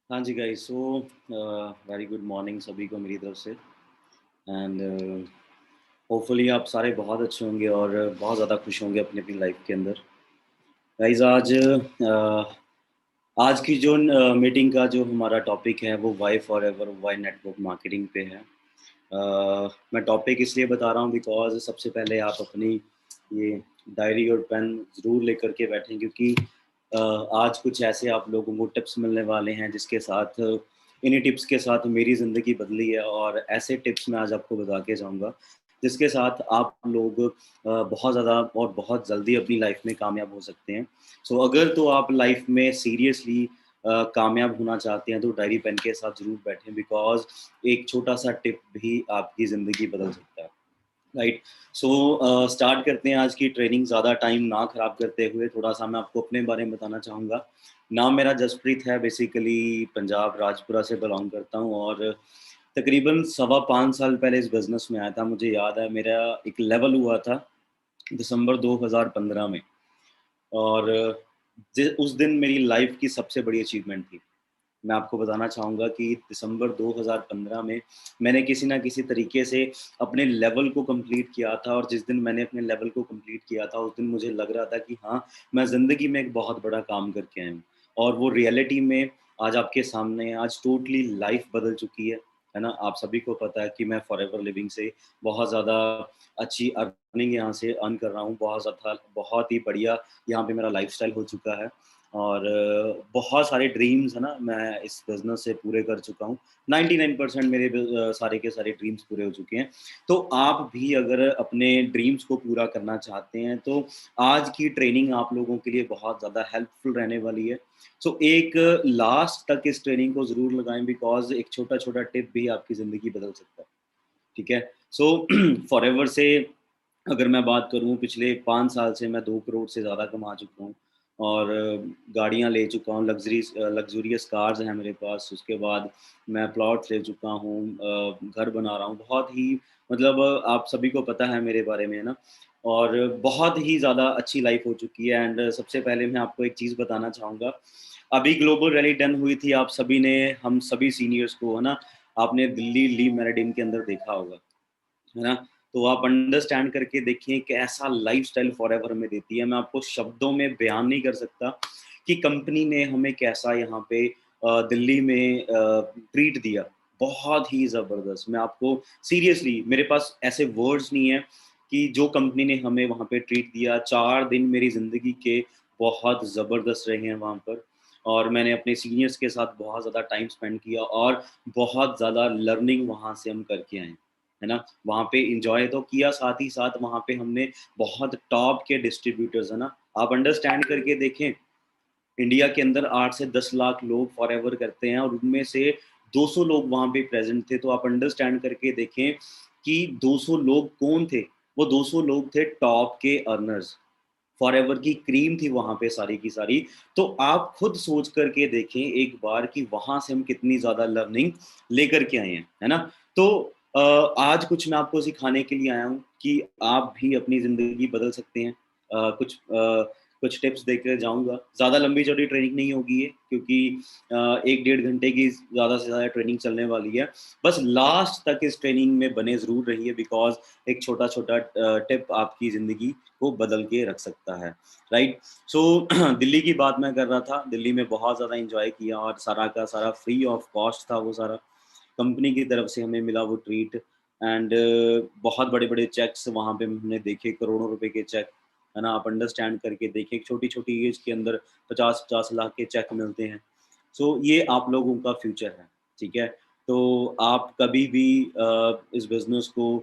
हाँ जी guys, so very good morning सभी को मेरी तरफ से। एंड होपफुली आप सारे बहुत अच्छे होंगे और बहुत ज़्यादा खुश होंगे अपनी अपनी लाइफ के अंदर। गाइस आज की जो मीटिंग का जो हमारा टॉपिक है वो why for ever why network marketing पे है। मैं टॉपिक इसलिए बता रहा हूँ बिकॉज सबसे पहले आप अपनी ये डायरी और पेन ज़रूर लेकर के बैठें, क्योंकि आज कुछ ऐसे आप लोगों को टिप्स मिलने वाले हैं जिसके साथ इन्हीं टिप्स के साथ मेरी ज़िंदगी बदली है, और ऐसे टिप्स मैं आज आपको बता के जाऊँगा जिसके साथ आप लोग बहुत ज़्यादा और बहुत जल्दी अपनी लाइफ में कामयाब हो सकते हैं। सो अगर तो आप लाइफ में सीरियसली कामयाब होना चाहते हैं तो डायरी पेन के साथ ज़रूर बैठें, बिकॉज़ एक छोटा-सा टिप भी आपकी ज़िंदगी बदल सकता है। राइट। सो स्टार्ट करते हैं आज की ट्रेनिंग। ज़्यादा टाइम ना ख़राब करते हुए थोड़ा-सा मैं आपको अपने बारे में बताना चाहूँगा। नाम मेरा जसप्रीत है, बेसिकली पंजाब राजपुरा से बिलॉन्ग करता हूँ, और तकरीबन सवा 5 साल पहले इस बिज़नेस में आया था। मुझे याद है मेरा एक लेवल हुआ था दिसंबर 2015 में, और उस दिन मेरी लाइफ़ की सबसे बड़ी अचीवमेंट थी। मैं आपको बताना चाहूँगा कि दिसंबर 2015 में मैंने किसी न किसी तरीके से अपने लेवल को कंप्लीट किया था, और जिस दिन मैंने अपने लेवल को कंप्लीट किया था, उस दिन मुझे लग रहा था कि हाँ, मैं ज़िंदगी में एक बहुत बड़ा काम करके आया हूँ। और वो रियलिटी में आज आपके सामने है, आज टोटली लाइफ़ बदल चुकी है ना? आप सभी को पता है कि मैं फॉरएवर लिविंग से बहुत ज़्यादा अच्छी अर्निंग यहाँ से अर्न कर रहा हूँ, बहुत ही बढ़िया यहाँ पे मेरा लाइफ़स्टाइल हो चुका है। और बहुत सारे ड्रीम्स है ना, मैं इस बिज़नेस से पूरे कर चुका हूँ। 99% मेरे सारे के सारे ड्रीम्स पूरे हो चुके हैं। तो आप भी अगर अपने ड्रीम्स को पूरा करना चाहते हैं, तो आज की ट्रेनिंग आप लोगों के लिए बहुत ज़्यादा हेल्पफुल रहने वाली है। सो एक लास्ट तक इस ट्रेनिंग को ज़रूर लगाएँ, बिकॉज़ एक छोटा-छोटा टिप भी आपकी ज़िंदगी बदल सकता है। ठीक है? सो फॉरएवर से अगर मैं बात करूँ, पिछले 5 साल से मैं 2 करोड़ से ज़्यादा कमा चुका हूँ, और गाड़ियाँ ले चुका हूँ, लग्ज़रियस कार्स हैं मेरे पास। उसके बाद मैं प्लॉट्स ले चुका हूँ, घर बना रहा हूँ। बहुत ही मतलब आप सभी को पता है मेरे बारे में, है ना? और बहुत ही ज़्यादा अच्छी लाइफ़ हो चुकी है। एंड सबसे पहले मैं आपको एक चीज़ बताना चाहूँगा। अभी ग्लोबल रैली डन हुई थी, आप सभी ने, हम सभी सीनियर्स को, है ना, आपने दिल्ली ली मेरिडियन के अंदर देखा होगा। है ना? तो आप अंडरस्टैंड करके देखिए कैसा लाइफ़स्टाइल फॉरएवर हमें देती है। मैं आपको शब्दों में बयान नहीं कर सकता कि कंपनी ने हमें कैसा यहाँ पे दिल्ली में ट्रीट दिया। बहुत ही ज़बरदस्त। मैं आपको सीरियसली, मेरे पास ऐसे वर्ड्स नहीं हैं कि जो कंपनी ने हमें वहाँ पे ट्रीट दिया। 4 दिन मेरी ज़िंदगी के बहुत ज़बरदस्त रहे हैं वहाँ पर, और मैंने अपने सीनियर्स के साथ बहुत ज़्यादा टाइम स्पेंड किया, और बहुत ज़्यादा लर्निंग वहाँ से हम करके आए हैं। है ना? वहाँ पे एन्जॉय तो किया, साथ ही साथ वहाँ पे हमने बहुत टॉप के डिस्ट्रीब्यूटर्स, है ना? आप अंडरस्टैंड करके देखें, इंडिया के अंदर 8 से 10 लाख लोग फॉरएवर करते हैं, और उनमें से 200 लोग वहाँ पे प्रेज़ेंट थे। तो आप अंडरस्टैंड करके देखें कि 200 लोग कौन थे? वो 200 लोग थे टॉप के अर्नर्स। फॉरएवर की क्रीम थी वहाँ पे सारी की सारी। तो आप खुद सोच कर के देखें एक बार कि वहाँ से हम कितनी ज़्यादा लर्निंग लेकर के आए हैं, है ना? तो अ, आज कुछ मैं आपको सिखाने के लिए आया हूँ कि आप भी अपनी ज़िंदगी बदल सकते हैं। कुछ टिप्स देकर जाऊँगा। ज़्यादा लंबी-चौड़ी ट्रेनिंग नहीं होगी ये, क्योंकि 1 डेढ़ घंटे की ज़्यादा से ज़्यादा ट्रेनिंग चलने वाली है। बस लास्ट तक इस ट्रेनिंग में बने ज़रूर रहिए, बिकॉज़ एक छोटा-छोटा टिप आपकी ज़िंदगी को बदल के रख सकता है, राइट? सो दिल्ली की बात मैं कर रहा था, दिल्ली में बहुत ज़्यादा एन्जॉय किया, और सारा का सारा फ्री ऑफ कॉस्ट था वो सारा। कंपनी की तरफ से हमें मिला वो ट्रीट। एंड बहुत बड़े-बड़े चेक्स वहाँ पे हमने देखे, करोड़ों रुपए के चेक, है ना? आप अंडरस्टैंड करके देखिए, छोटी-छोटी एज के अंदर 50-50 लाख के चेक मिलते हैं। सो ये आप लोगों का फ्यूचर है, ठीक है? तो आप कभी भी इस बिज़नेस को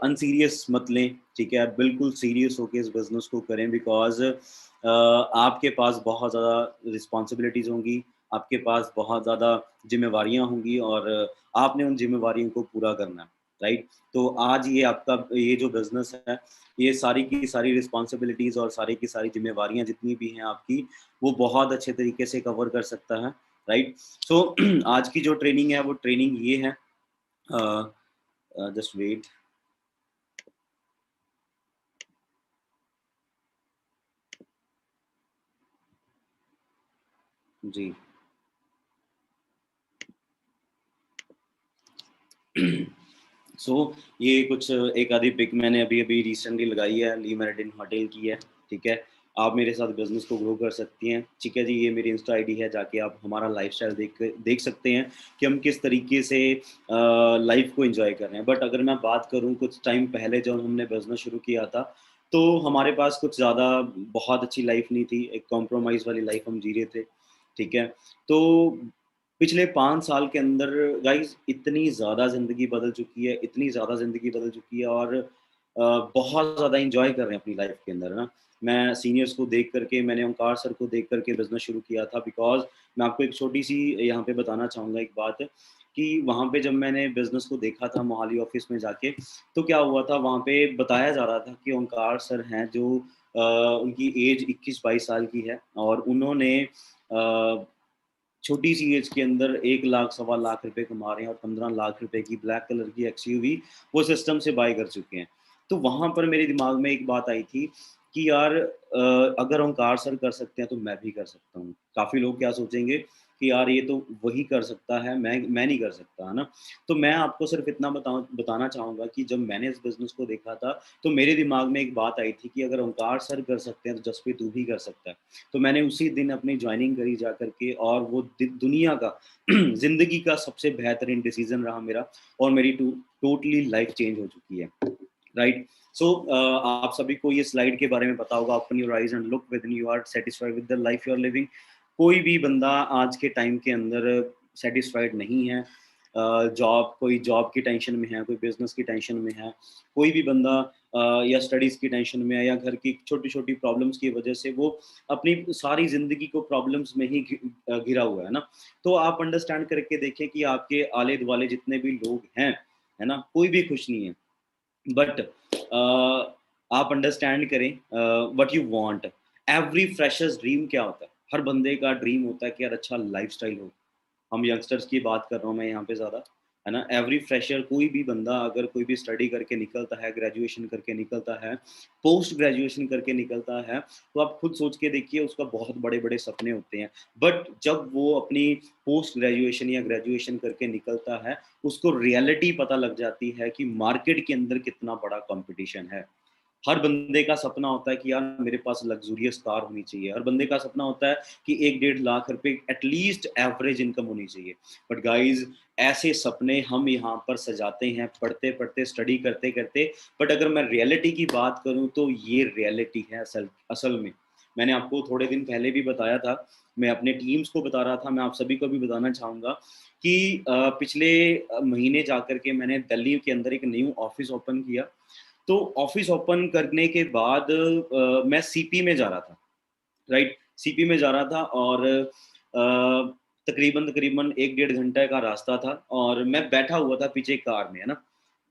अनसीरियस मत लें, ठीक है? आप बिल्कुल सीरियस होके इस बिज़नेस को करें, बिकॉज़ आपके पास बहुत ज़्यादा रिस्पॉन्सिबिलिटीज़ होंगी, आपके पास बहुत ज़्यादा ज़िम्मेवारियाँ होंगी, और आपने उन ज़िम्मेवारियों को पूरा करना है, राइट? तो आज ये आपका ये जो बिज़नेस है, ये सारी की सारी रिस्पॉन्सिबिलिटीज़ और सारी की सारी ज़िम्मेवारियाँ जितनी भी हैं आपकी, वो बहुत अच्छे तरीके से कवर कर सकता है, राइट? सो आज की जो ट्रेनिंग है, वो ट्रेनिंग ये है। Just wait. जी। सो ये कुछ एक आधी पिक मैंने अभी-अभी रिसेंटली लगाई है, ली मेरिडियन होटल की है, ठीक है? आप मेरे साथ बिज़नेस को ग्रो कर सकती हैं, ठीक है जी? ये मेरी इंस्टा आईडी है, जाके आप हमारा लाइफ़स्टाइल देख सकते हैं कि हम किस तरीके से लाइफ़ को एन्जॉय कर रहे हैं। बट अगर मैं बात करूँ कुछ टाइम पहले जब हमने बिज़नेस शुरू किया था, तो हमारे पास कुछ ज़्यादा बहुत अच्छी लाइफ़ नहीं थी, एक कॉम्प्रोमाइज़ वाली लाइफ़ हम जी रहे थे, ठीक है? तो पिछले 5 साल के अंदर गाइज़ इतनी ज़्यादा ज़िंदगी बदल चुकी है, इतनी ज़्यादा ज़िंदगी बदल चुकी है, और बहुत ज़्यादा एन्जॉय कर रहे हैं अपनी लाइफ़ के अंदर, है ना? मैं सीनियर्स को देख कर के, मैंने ओंकार सर को देख कर के बिज़नेस शुरू किया था, बिकॉज़ मैं आपको एक छोटी-सी यहाँ पे बताना चाहूँगा एक बात, कि वहाँ पे जब मैंने बिज़नेस को देखा था मोहाली ऑफ़िस में जाके, तो क्या हुआ था वहाँ पे बताया जा रहा था कि ओंकार सर हैं जो उनकी एज 21-22 साल की है, और उन्होंने छोटी-सी एज के अंदर 1 लाख सवा लाख रुपए कमा रहे हैं, और 15 लाख रुपए की ब्लैक कलर की एक्सयूवी वो सिस्टम से बाय कर चुके हैं। तो वहाँ पर मेरे दिमाग में एक बात आई थी कि यार अगर ओंकार सर कर सकते हैं तो मैं भी कर सकता हूँ। काफ़ी लोग क्या सोचेंगे कि यार ये तो वही कर सकता है, मैं नहीं कर सकता, है ना? तो मैं आपको सिर्फ़ इतना बताना चाहूँगा कि जब मैंने इस बिज़नेस को देखा था, तो मेरे दिमाग में एक बात आई थी कि अगर ओंकार सर कर सकते हैं, तो जसप्रीत तू भी कर सकता है। तो मैंने उसी दिन अपनी जॉइनिंग करी जा कर के, और वो दुनिया का ज़िंदगी का सबसे बेहतरीन डिसीज़न रहा मेरा, और मेरी टोटली लाइफ़ चेंज हो चुकी है। राइट? सो आप सभी को ये स्लाइड के बारे में पता होगा, open your eyes and look within, you are satisfied with the life you are living. कोई भी बंदा आज के टाइम के अंदर सैटिस्फाइड नहीं है। कोई जॉब की टेंशन में है, कोई बिज़नेस की टेंशन में है, कोई भी बंदा या स्टडीज़ की टेंशन में है, या घर की छोटी-छोटी प्रॉब्लम्स की वजह से वो अपनी सारी ज़िंदगी को प्रॉब्लम्स में ही घिरा हुआ है ना? तो आप अंडरस्टैंड करके देखें कि आपके आले-दुआले जितने भी लोग हैं, है ना? कोई भी खुश नहीं है। बट आप अंडरस्टैंड करें what you want. Every freshers dream क्या होता है? हर बंदे का ड्रीम होता है कि यार अच्छा लाइफ़स्टाइल हो। हम यंगस्टर्स की बात कर रहा हूँ मैं यहाँ पे ज़्यादा, है ना? एवरी फ्रेशर, कोई भी बंदा अगर कोई भी स्टडी करके निकलता है, ग्रेजुएशन करके निकलता है, पोस्ट ग्रेजुएशन करके निकलता है, तो आप खुद सोच के देखिए उसका बहुत बड़े-बड़े सपने होते हैं। बट जब वो अपनी पोस्ट ग्रेजुएशन या ग्रेजुएशन करके निकलता है, उसको रियलिटी पता लग जाती है कि मार्केट के अंदर कितना बड़ा कॉम्पिटिशन है। हर बंदे का सपना होता है कि यार मेरे पास लग्ज़ूरियस कार होनी चाहिए। हर बंदे का सपना होता है कि 1 डेढ़ लाख रुपए एटलीस्ट एवरेज इनकम होनी चाहिए। बट गाइज़, ऐसे सपने हम यहाँ पर सजाते हैं, पढ़ते-पढ़ते, स्टडी करते-करते, बट अगर मैं रियलिटी की बात करूँ तो ये रियलिटी है असल असल में। मैंने आपको थोड़े दिन पहले भी बताया था, मैं अपने टीम्स को बता रहा था, मैं आप सभी को भी बताना चाहूँगा कि पिछले महीने जाकर के मैंने दिल्ली के अंदर एक न्यू ऑफ़िस ओपन किया। तो ऑफ़िस ओपन करने के बाद मैं सीपी में जा रहा था, राइट? सीपी में जा रहा था, और तकरीबन 1 डेढ़ घंटे का रास्ता था, और मैं बैठा हुआ था पीछे कार में, है ना?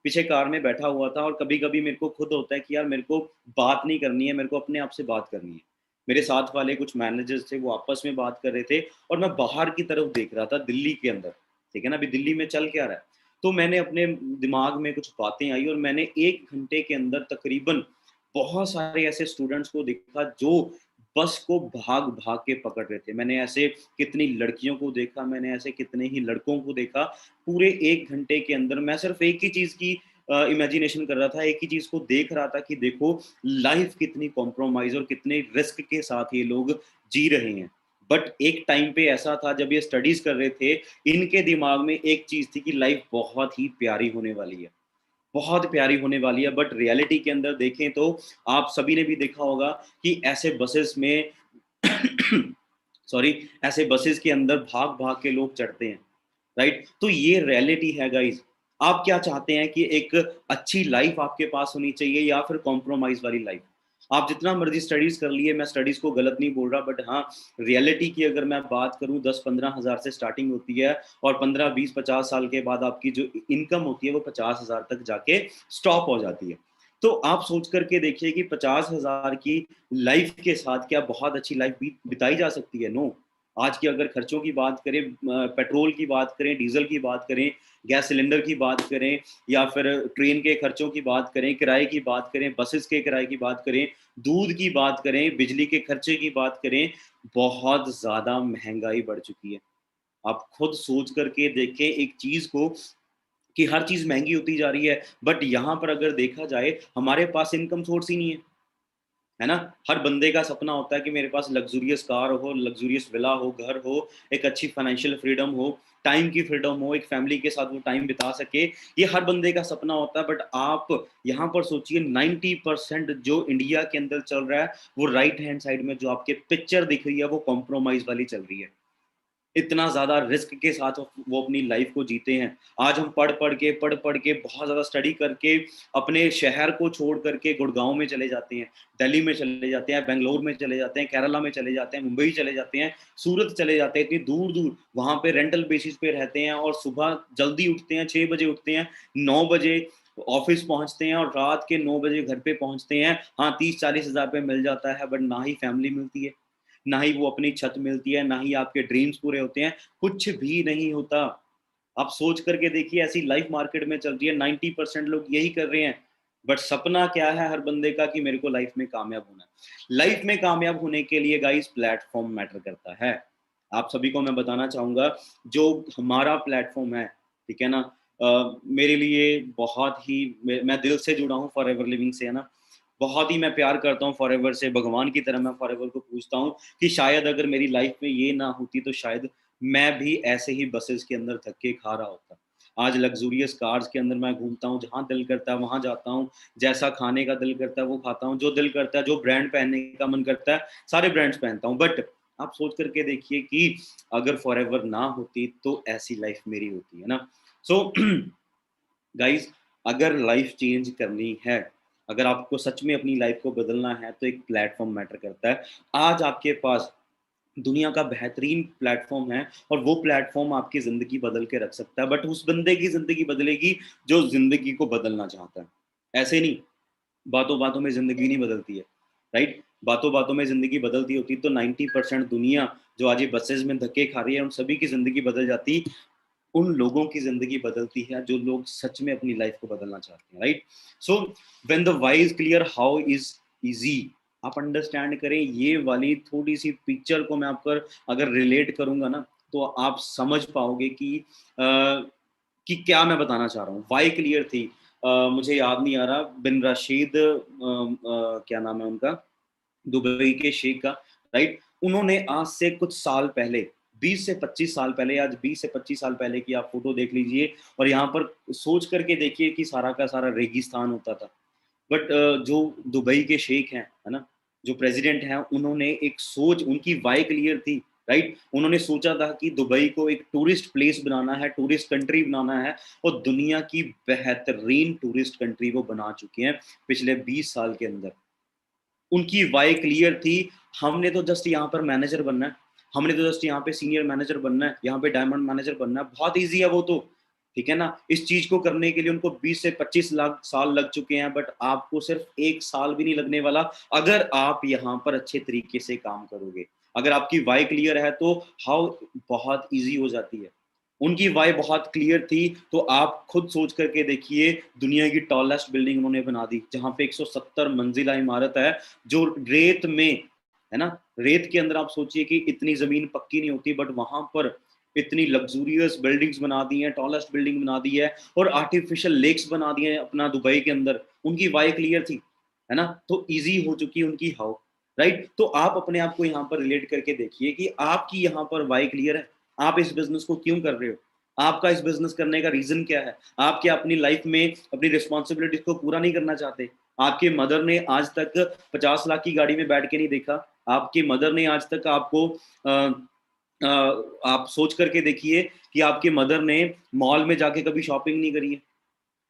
पीछे कार में बैठा हुआ था, और कभी-कभी मेरे को खुद होता है कि यार मेरे को बात नहीं करनी है, मेरे को अपने आप से बात करनी है। मेरे साथ वाले कुछ मैनेजर्स थे, वो आपस में बात कर रहे थे, और मैं बाहर की तरफ देख रहा था दिल्ली के अंदर, ठीक है ना? अभी दिल्ली में चल क्या रहा है? तो मैंने अपने दिमाग में कुछ बातें आई, और मैंने 1 घंटे के अंदर तकरीबन बहुत सारे ऐसे स्टूडेंट्स को देखा जो बस को भाग-भाग के पकड़ रहे थे। मैंने ऐसे कितनी लड़कियों को देखा, मैंने ऐसे कितने ही लड़कों को देखा। पूरे 1 घंटे के अंदर मैं सिर्फ़ एक ही चीज़ की इमेजिनेशन कर रहा था, एक ही चीज़ को देख रहा था कि देखो लाइफ़ कितनी कॉम्प्रोमाइज़ और कितने रिस्क के साथ ये लोग जी रहे हैं। बट एक टाइम पे ऐसा था जब ये स्टडीज़ कर रहे थे, इनके दिमाग में एक चीज़ थी कि लाइफ़ बहुत ही प्यारी होने वाली है। बहुत प्यारी होने वाली है, बट रियलिटी के अंदर देखें तो आप सभी ने भी देखा होगा कि ऐसे बसेस में सॉरी, ऐसे बसेस के अंदर भाग-भाग के लोग चढ़ते हैं, राइट? तो ये रियलिटी है गाइज़। आप क्या चाहते हैं कि एक अच्छी लाइफ़ आपके पास होनी चाहिए या फिर कॉम्प्रोमाइज़ वाली लाइफ़? आप जितना मर्ज़ी स्टडीज़ कर लिए, मैं स्टडीज़ को गलत नहीं बोल रहा, बट हाँ, रियलिटी की अगर मैं बात करूँ 10-15 हज़ार से स्टार्टिंग होती है, और 15, 20, 50 साल के बाद आपकी जो इनकम होती है वो 50,000 तक जाके स्टॉप हो जाती है। तो आप सोच कर के देखिए कि 50,000 की लाइफ़ के साथ क्या बहुत अच्छी लाइफ़ बिताई जा सकती है? नो। आज की अगर खर्चों की बात करें, पेट्रोल की बात करें, डीज़ल की बात करें, गैस सिलेंडर की बात करें, या फिर ट्रेन के खर्चों की बात करें, किराए की बात करें, बसेस के किराए की बात करें, दूध की बात करें, बिजली के खर्चे की बात करें, बहुत ज़्यादा महँगाई बढ़ चुकी है। आप खुद सोच कर के देखें एक चीज़ को कि हर चीज़ महँगी होती जा रही है, बट यहाँ पर अगर देखा जाए, हमारे पास इनकम सोर्स ही नहीं है ना? हर बंदे का सपना होता है कि मेरे पास लग्ज़ूरियस कार हो, लग्ज़ूरियस विला हो, घर हो, एक अच्छी फाइनेंशियल फ्रीडम हो, टाइम की फ्रीडम हो, एक फैमिली के साथ वो टाइम बिता सके। ये हर बंदे का सपना होता है, बट आप यहाँ पर सोचिए 90% जो इंडिया के अंदर चल रहा है, वो राइट हैंड साइड में जो आपके पिक्चर दिख रही है, वो कॉम्प्रोमाइज़ वाली चल रही है। इतना ज़्यादा रिस्क के साथ वो अपनी लाइफ़ को जीते हैं। आज हम पढ़-पढ़ के बहुत ज़्यादा स्टडी करके अपने शहर को छोड़ कर के गुड़गाँव में चले जाते हैं, दिल्ली में चले जाते हैं, बैंगलोर में चले जाते हैं, केरला में चले जाते हैं, मुंबई चले जाते हैं, सूरत चले जाते हैं, इतनी दूर-दूर वहाँ पे रेंटल बेसिस पे रहते हैं, और सुबह जल्दी उठते हैं, 6 बजे उठते हैं, 9 बजे ऑफ़िस पहुँचते हैं, और रात के 9 बजे घर पे पहुँचते हैं। हाँ, 30-40 हज़ार रुपए मिल जाता है, बट ना ही फैमिली मिलती है, ना ही वो अपनी छत मिलती है, ना ही आपके ड्रीम्स पूरे होते हैं, कुछ भी नहीं होता। आप सोच कर के देखिए, ऐसी लाइफ़ मार्केट में चल रही है, 90% लोग यही कर रहे हैं। बट सपना क्या है हर बंदे का कि मेरे को लाइफ़ में कामयाब होना है। लाइफ़ में कामयाब होने के लिए गाइज़ प्लेटफ़ॉर्म मैटर करता है। आप सभी को मैं बताना चाहूँगा, जो हमारा प्लेटफ़ॉर्म है, ठीक है ना? मेरे लिए बहुत ही मैं दिल से जुड़ा हूँ फॉरएवर लिविंग से, है ना? बहुत ही मैं प्यार करता हूँ फॉरएवर से, भगवान की तरह मैं फॉरएवर को पूजता हूँ कि शायद अगर मेरी लाइफ़ में ये ना होती तो शायद मैं भी ऐसे ही बसेस के अंदर धक्के खा रहा होता। आज लग्ज़ूरियस कार्स के अंदर मैं घूमता हूँ, जहाँ दिल करता है वहाँ जाता हूँ, जैसा खाने का दिल करता है वो खाता हूँ, जो दिल करता है, जो ब्रांड पहनने का मन करता है, सारे ब्रांड्स पहनता हूँ। बट आप सोच करके देखिए कि अगर फॉरएवर ना होती तो ऐसी लाइफ़ मेरी होती, है ना? सो गाइज़, अगर लाइफ़ चेंज करनी है, अगर आपको सच में अपनी लाइफ़ को बदलना है तो एक प्लेटफ़ॉर्म मैटर करता है। आज आपके पास दुनिया का बेहतरीन प्लेटफ़ॉर्म है और वो प्लेटफ़ॉर्म आपकी ज़िंदगी बदल के रख सकता है, बट उस बंदे की ज़िंदगी बदलेगी जो ज़िंदगी को बदलना चाहता है। ऐसे नहीं, बातों-बातों में ज़िंदगी नहीं बदलती है, राइट? बातों-बातों में ज़िंदगी बदलती होती तो 90% दुनिया जो आज ये बसेज़ में धक्के खा रही है, उन सभी की ज़िंदगी बदल जाती। उन लोगों की ज़िंदगी बदलती है जो लोग सच में अपनी लाइफ़ को बदलना चाहते हैं, right? So when the why is clear, how is easy. आप अंडरस्टैंड करें ये वाली थोड़ी-सी पिक्चर को मैं आप पर अगर रिलेट करूँगा ना, तो आप समझ पाओगे कि क्या मैं बताना चाह रहा हूँ। व्हाई क्लियर थी, मुझे याद नहीं आ रहा, बिन रशीद क्या नाम है उनका? दुबई के शेख का, राइट? उन्होंने आज से कुछ साल पहले, 20 से 25 साल पहले, आज 20 से 25 साल पहले की आप फ़ोटो देख लीजिए और यहाँ पर सोच कर के देखिए कि सारा का सारा रेगिस्तान होता था। बट जो दुबई के शेख हैं, है ना? जो प्रेज़िडेंट हैं, उन्होंने एक सोच, उनकी व्हाय क्लियर थी, राइट? उन्होंने सोचा था कि दुबई को एक टूरिस्ट प्लेस बनाना है, टूरिस्ट कंट्री बनाना है और दुनिया की बेहतरीन टूरिस्ट कंट्री वो बना चुके हैं पिछले 20 साल के अंदर। उनकी वाई क्लियर थी, हमने तो जस्ट यहाँ पर मैनेजर बनना है, हमने तो जस्ट यहाँ पे सीनियर मैनेजर बनना है, यहाँ पे डायमंड मैनेजर बनना है, बहुत ईज़ी है वो तो, ठीक है ना? इस चीज़ को करने के लिए उनको 20 से 25 लाख साल लग चुके हैं, बट आपको सिर्फ़ 1 साल भी नहीं लगने वाला, अगर आप यहाँ पर अच्छे तरीके से काम करोगे। अगर आपकी वाई क्लियर है तो हाउ बहुत ईज़ी हो जाती है। उनकी वाई बहुत क्लियर थी, तो आप खुद सोच करके देखिए, दुनिया की टॉलेस्ट बिल्डिंग उन्होंने बना दी, जहाँ पे 170 मंजिला इमारत है, जो रेत में, है ना? रेत के अंदर आप सोचिए कि इतनी ज़मीन पक्की नहीं होती, बट वहाँ पर इतनी लग्ज़ूरियस बिल्डिंग्स बना दी हैं, टॉलेस्ट बिल्डिंग बना दी है और आर्टिफ़िशियल लेक्स बना दिए हैं अपना दुबई के अंदर। उनकी वाई क्लियर थी, है ना? तो ईज़ी हो चुकी है उनकी हाउ, राइट? तो आप अपने आप को यहाँ पर रिलेट करके देखिए कि आपकी यहाँ पर वाई क्लियर है। आप इस बिज़नेस को क्यों कर रहे हो? आपका इस बिज़नेस करने का रीज़न क्या है? आप क्या अपनी लाइफ़ में अपनी रिस्पॉन्सिबिलिटीज़ को पूरा नहीं करना चाहते? आपके मदर ने आज तक 50 लाख की गाड़ी में बैठ के नहीं देखा। आपकी मदर ने आज तक आपको अ आप सोच करके देखिए कि आपके मदर ने मॉल में जाके कभी शॉपिंग नहीं करी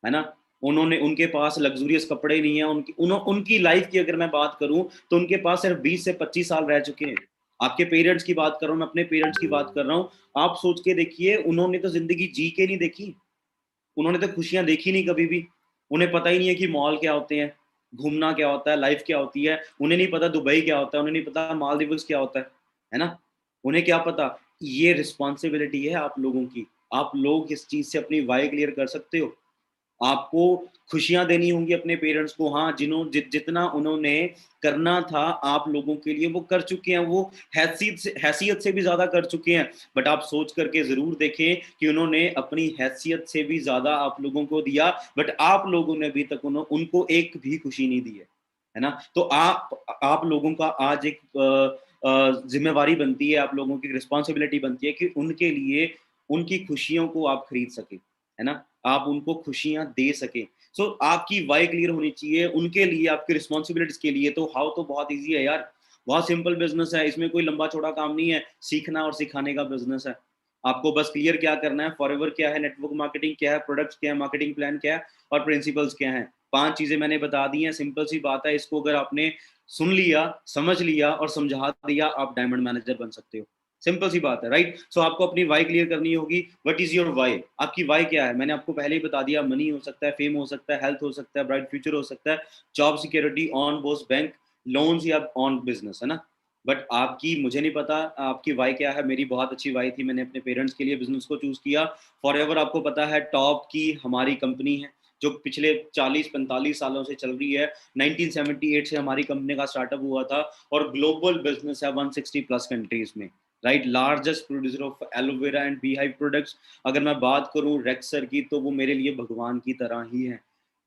है ना? उन्होंने, उनके पास लग्ज़ूरियस कपड़े नहीं हैं, उनकी लाइफ़ की अगर मैं बात करूँ, तो उनके पास सिर्फ़ 20 से 25 साल रह चुके हैं। आपके पेरेंट्स की बात कर रहा हूँ, मैं अपने पेरेंट्स की बात कर रहा हूँ। आप सोच के देखिए, उन्होंने तो ज़िंदगी जी के नहीं देखी। उन्होंने तो खुशियाँ देखी नहीं कभी भी। उन्हें पता ही नहीं है कि मॉल क्या होते हैं, घूमना क्या होता है, लाइफ़ क्या होती है। उन्हें नहीं पता दुबई क्या होता है, उन्हें नहीं पता मालदीव्स क्या होता है ना? उन्हें क्या पता? ये रिस्पॉन्सिबिलिटी है आप लोगों की। आप लोग इस चीज़ से अपनी वाई क्लियर कर सकते हो। आपको खुशियाँ देनी होंगी अपने पेरेंट्स को, हाँ, जितना उन्होंने करना था आप लोगों के लिए वो कर चुके हैं, वो हैसियत से भी ज़्यादा कर चुके हैं। बट आप सोच करके ज़रूर देखें कि उन्होंने अपनी हैसियत से भी ज़्यादा आप लोगों को दिया, बट आप लोगों ने अभी तक उनको एक भी खुशी नहीं दी है ना? तो आप लोगों का आज एक ज़िम्मेवारी बनती है, आप लोगों की रिस्पॉन्सिबिलिटी बनती है कि उनके लिए उनकी खुशियों को आप खरीद सकें, है ना? आप उनको खुशियाँ दे सकें। सो आपकी व्हाय क्लियर होनी चाहिए, उनके लिए, आपकी रिस्पॉन्सिबिलिटीज़ के लिए, तो हाउ तो बहुत ईज़ी है यार। बहुत सिंपल बिज़नेस है, इसमें कोई लंबा-चौड़ा काम नहीं है, सीखना और सिखाने का बिज़नेस है। आपको बस क्लियर क्या करना है, फॉरएवर क्या है, नेटवर्क मार्केटिंग क्या है, प्रोडक्ट्स क्या है, मार्केटिंग प्लान क्या है और प्रिंसिपल्स क्या हैं। 5 चीज़ें मैंने बता दी हैं, सिंपल सी बात है, इसको अगर आपने सुन लिया, समझ लिया और समझा दिया, आप डायमंड मैनेजर बन सकते हो। सिंपल सी बात है, राइट? सो आपको अपनी व्हाय क्लियर करनी होगी। What is your why? आपकी व्हाय क्या है? मैंने आपको पहले ही बता दिया, मनी हो सकता है, फेम हो सकता है, हेल्थ हो सकता है, ब्राइट फ्यूचर हो सकता है, job security, on Bose bank, loans या ऑन बिज़नेस, है ना? बट आपकी, मुझे नहीं पता आपकी व्हाय क्या है, मेरी बहुत अच्छी व्हाय थी, मैंने अपने पेरेंट्स के लिए बिज़नेस को चूज़ किया। फॉरएवर आपको पता है टॉप की हमारी कंपनी है, जो पिछले 40-45 सालों से चल रही है। 1978 से हमारी कंपनी का स्टार्टअप हुआ था और ग्लोबल बिज़नेस है 160 प्लस कंट्रीज़ में। Right, largest producer of aloe vera and bee hive products. अगर मैं बात करूं रेक्सर की, तो वो मेरे लिए भगवान की तरह ही है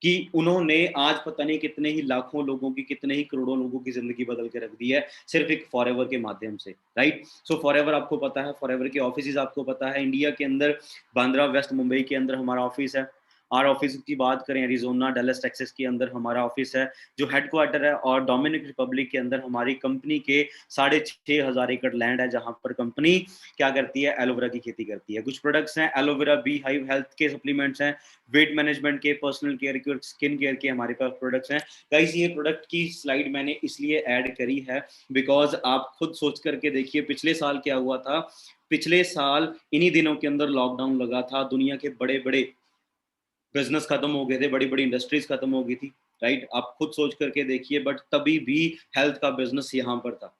कि उन्होंने आज पता नहीं कितने ही लाखों लोगों की, कितने ही करोड़ों लोगों की जिंदगी बदल के रख दी है, सिर्फ एक फॉरएवर के माध्यम से। राइट, सो फॉरएवर आपको पता है, फॉरएवर के ऑफिस आपको पता है, इंडिया के अंदर बांद्रा वेस्ट मुंबई के अंदर हमारा ऑफिस है। और ऑफिस की बात करें, एरिजोना डैलस टेक्सास के अंदर हमारा ऑफिस है जो हेडक्वार्टर है। और डोमिनिक रिपब्लिक के अंदर हमारी कंपनी के 6,500 एकड़ लैंड है, जहां पर कंपनी क्या करती है, एलोवेरा की खेती करती है। कुछ प्रोडक्ट्स हैं एलोवेरा बी हाइव हेल्थ के सप्लीमेंट्स हैं, वेट मैनेजमेंट के, पर्सनल केयर के, स्किन केयर के हमारे पास प्रोडक्ट्स हैं। गाइस, ये प्रोडक्ट की स्लाइड मैंने इसलिए ऐड करी है बिकॉज आप खुद सोच करके देखिए पिछले साल क्या हुआ था। पिछले साल इन्हीं दिनों के अंदर लॉकडाउन लगा था, दुनिया के बड़े बड़े बिजनेस खत्म हो गए थे, बड़ी बड़ी इंडस्ट्रीज खत्म हो गई थी। राइट, आप खुद सोच करके देखिए, बट तभी भी हेल्थ का बिजनेस यहाँ पर था,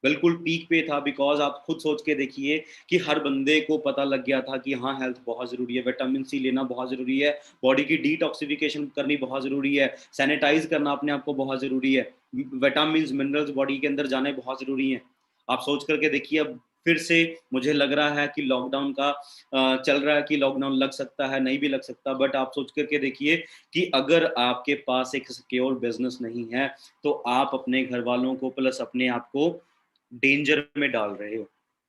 बिल्कुल पीक पे था। बिकॉज आप खुद सोच के देखिए कि हर बंदे को पता लग गया था कि हाँ, हेल्थ बहुत जरूरी है, विटामिन सी लेना बहुत जरूरी है, बॉडी की डिटॉक्सिफिकेशन करनी बहुत जरूरी है, सैनिटाइज करना अपने आप को बहुत जरूरी है, विटामिन मिनरल्स बॉडी के अंदर जाने बहुत जरूरी है। आप सोच करके देखिए, अब फिर से मुझे लग रहा है कि लॉकडाउन का चल रहा है कि लॉकडाउन लग सकता है, नहीं भी लग सकता, बट आप सोच करके देखिए कि अगर आपके पास एक सिक्योर बिजनेस नहीं है, तो आप अपने घर वालों को प्लस अपने आप को डेंजर में डाल रहे हो।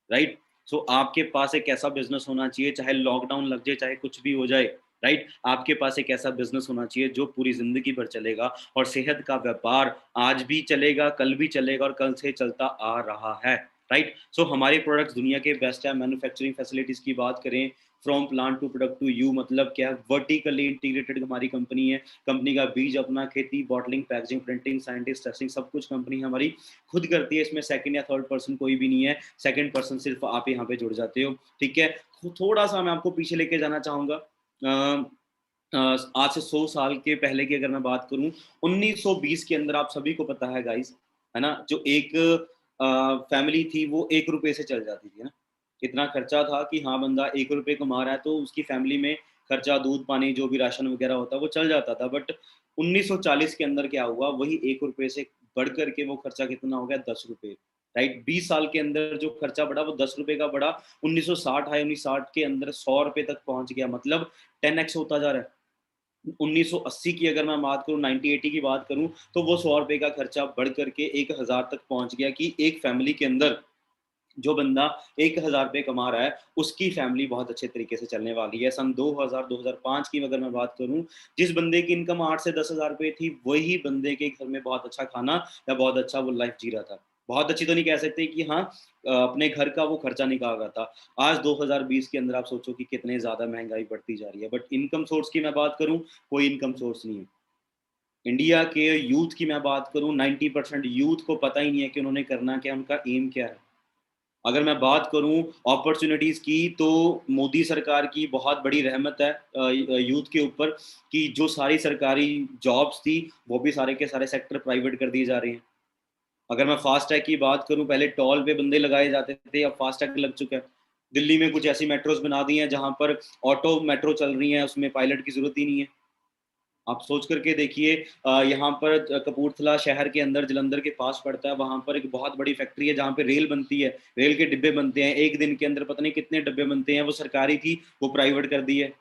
राइट, सो आपके पास एक ऐसा बिजनेस होना चाहिए, चाहे लॉकडाउन लग जाए, चाहे कुछ भी हो जाए। राइट, आपके पास एक ऐसा बिजनेस होना चाहिए जो पूरी जिंदगी भर चलेगा, और सेहत का व्यापार आज भी चलेगा, कल भी चलेगा, और कल से चलता आ रहा है। राइट, सो हमारे प्रोडक्ट्स दुनिया के बेस्ट है। मैन्युफैक्चरिंग फैसिलिटीज की बात करें, from plant to product to you, मतलब क्या, वर्टिकली इंटीग्रेटेड हमारी कंपनी है। कंपनी का बीज अपना, खेती, bottling, packaging, printing, scientist, testing, सब कुछ कंपनी हमारी खुद करती है। इसमें सेकंड या थर्ड पर्सन कोई भी नहीं है, सेकंड पर्सन सिर्फ आप यहाँ पे जुड़ जाते हो। ठीक है, थोड़ा सा मैं आपको पीछे लेके जाना चाहूंगा। आज से 100 साल के पहले की अगर मैं बात करूं, 1920 के अंदर, आप सभी को पता है गाइस, है ना, जो एक फैमिली थी वो 1 रुपए से चल जाती थी, है ना। इतना खर्चा था कि हाँ, बंदा 1 रुपए कमा रहा है तो उसकी फैमिली में खर्चा, दूध पानी, जो भी राशन वगैरह होता है वो चल जाता था। बट 1940 के अंदर क्या हुआ, वही 1 रुपए से बढ़ करके वो खर्चा कितना हो गया, 10 रुपए। राइट, 20 साल के अंदर जो खर्चा बढ़ा वो 10 रुपए का बढ़ा। 1960 आए, 1960 के अंदर 100 रुपए तक पहुंच गया, मतलब 10x होता जा रहा है। 1980 की अगर मैं बात करूं, 1980 की बात करूं, तो वो 100 रुपए का खर्चा बढ़ करके 1,000 तक पहुंच गया कि एक फैमिली के अंदर जो बंदा 1,000 रुपए कमा रहा है, उसकी फैमिली बहुत अच्छे तरीके से चलने वाली है। सन 2000-2005 की अगर मैं बात करूं, जिस बंदे की इनकम 8 से 10 हज़ार रुपए थी, वही बंदे के घर में बहुत अच्छा खाना या बहुत अच्छा वो लाइफ जी रहा था। बहुत अच्छी तो नहीं कह सकते कि हाँ, अपने घर का वो खर्चा निकाल रहा था। आज 2020 के अंदर आप सोचो कि कितने ज्यादा महंगाई बढ़ती जा रही है। बट इनकम सोर्स की मैं बात करूं, कोई इनकम सोर्स नहीं है। इंडिया के यूथ की मैं बात करूं, 90% यूथ को पता ही नहीं है कि उन्होंने करना क्या, उनका एम क्या है। अगर मैं बात करूं अपॉर्चुनिटीज़ की, तो मोदी सरकार की बहुत बड़ी रहमत है यूथ के ऊपर, कि जो सारी सरकारी जॉब्स थी वो भी सारे के सारे सेक्टर प्राइवेट कर दिए जा रहे हैं। अगर मैं फास्ट टैग की बात करूं, पहले टोल पे बंदे लगाए जाते थे, अब फास्ट टैग लग चुका है। दिल्ली में कुछ ऐसी मेट्रोज बना दी हैं जहां पर ऑटो मेट्रो चल रही है, उसमें पायलट की जरूरत ही नहीं है। आप सोच करके देखिए, यहाँ पर कपूरथला शहर के अंदर, जलंधर के पास पड़ता है, वहां पर एक बहुत बड़ी फैक्ट्री है जहाँ पे रेल बनती है, रेल के डिब्बे बनते हैं। एक दिन के अंदर पता नहीं कितने डिब्बे बनते हैं, वो सरकारी थी, वो प्राइवेट कर दी है।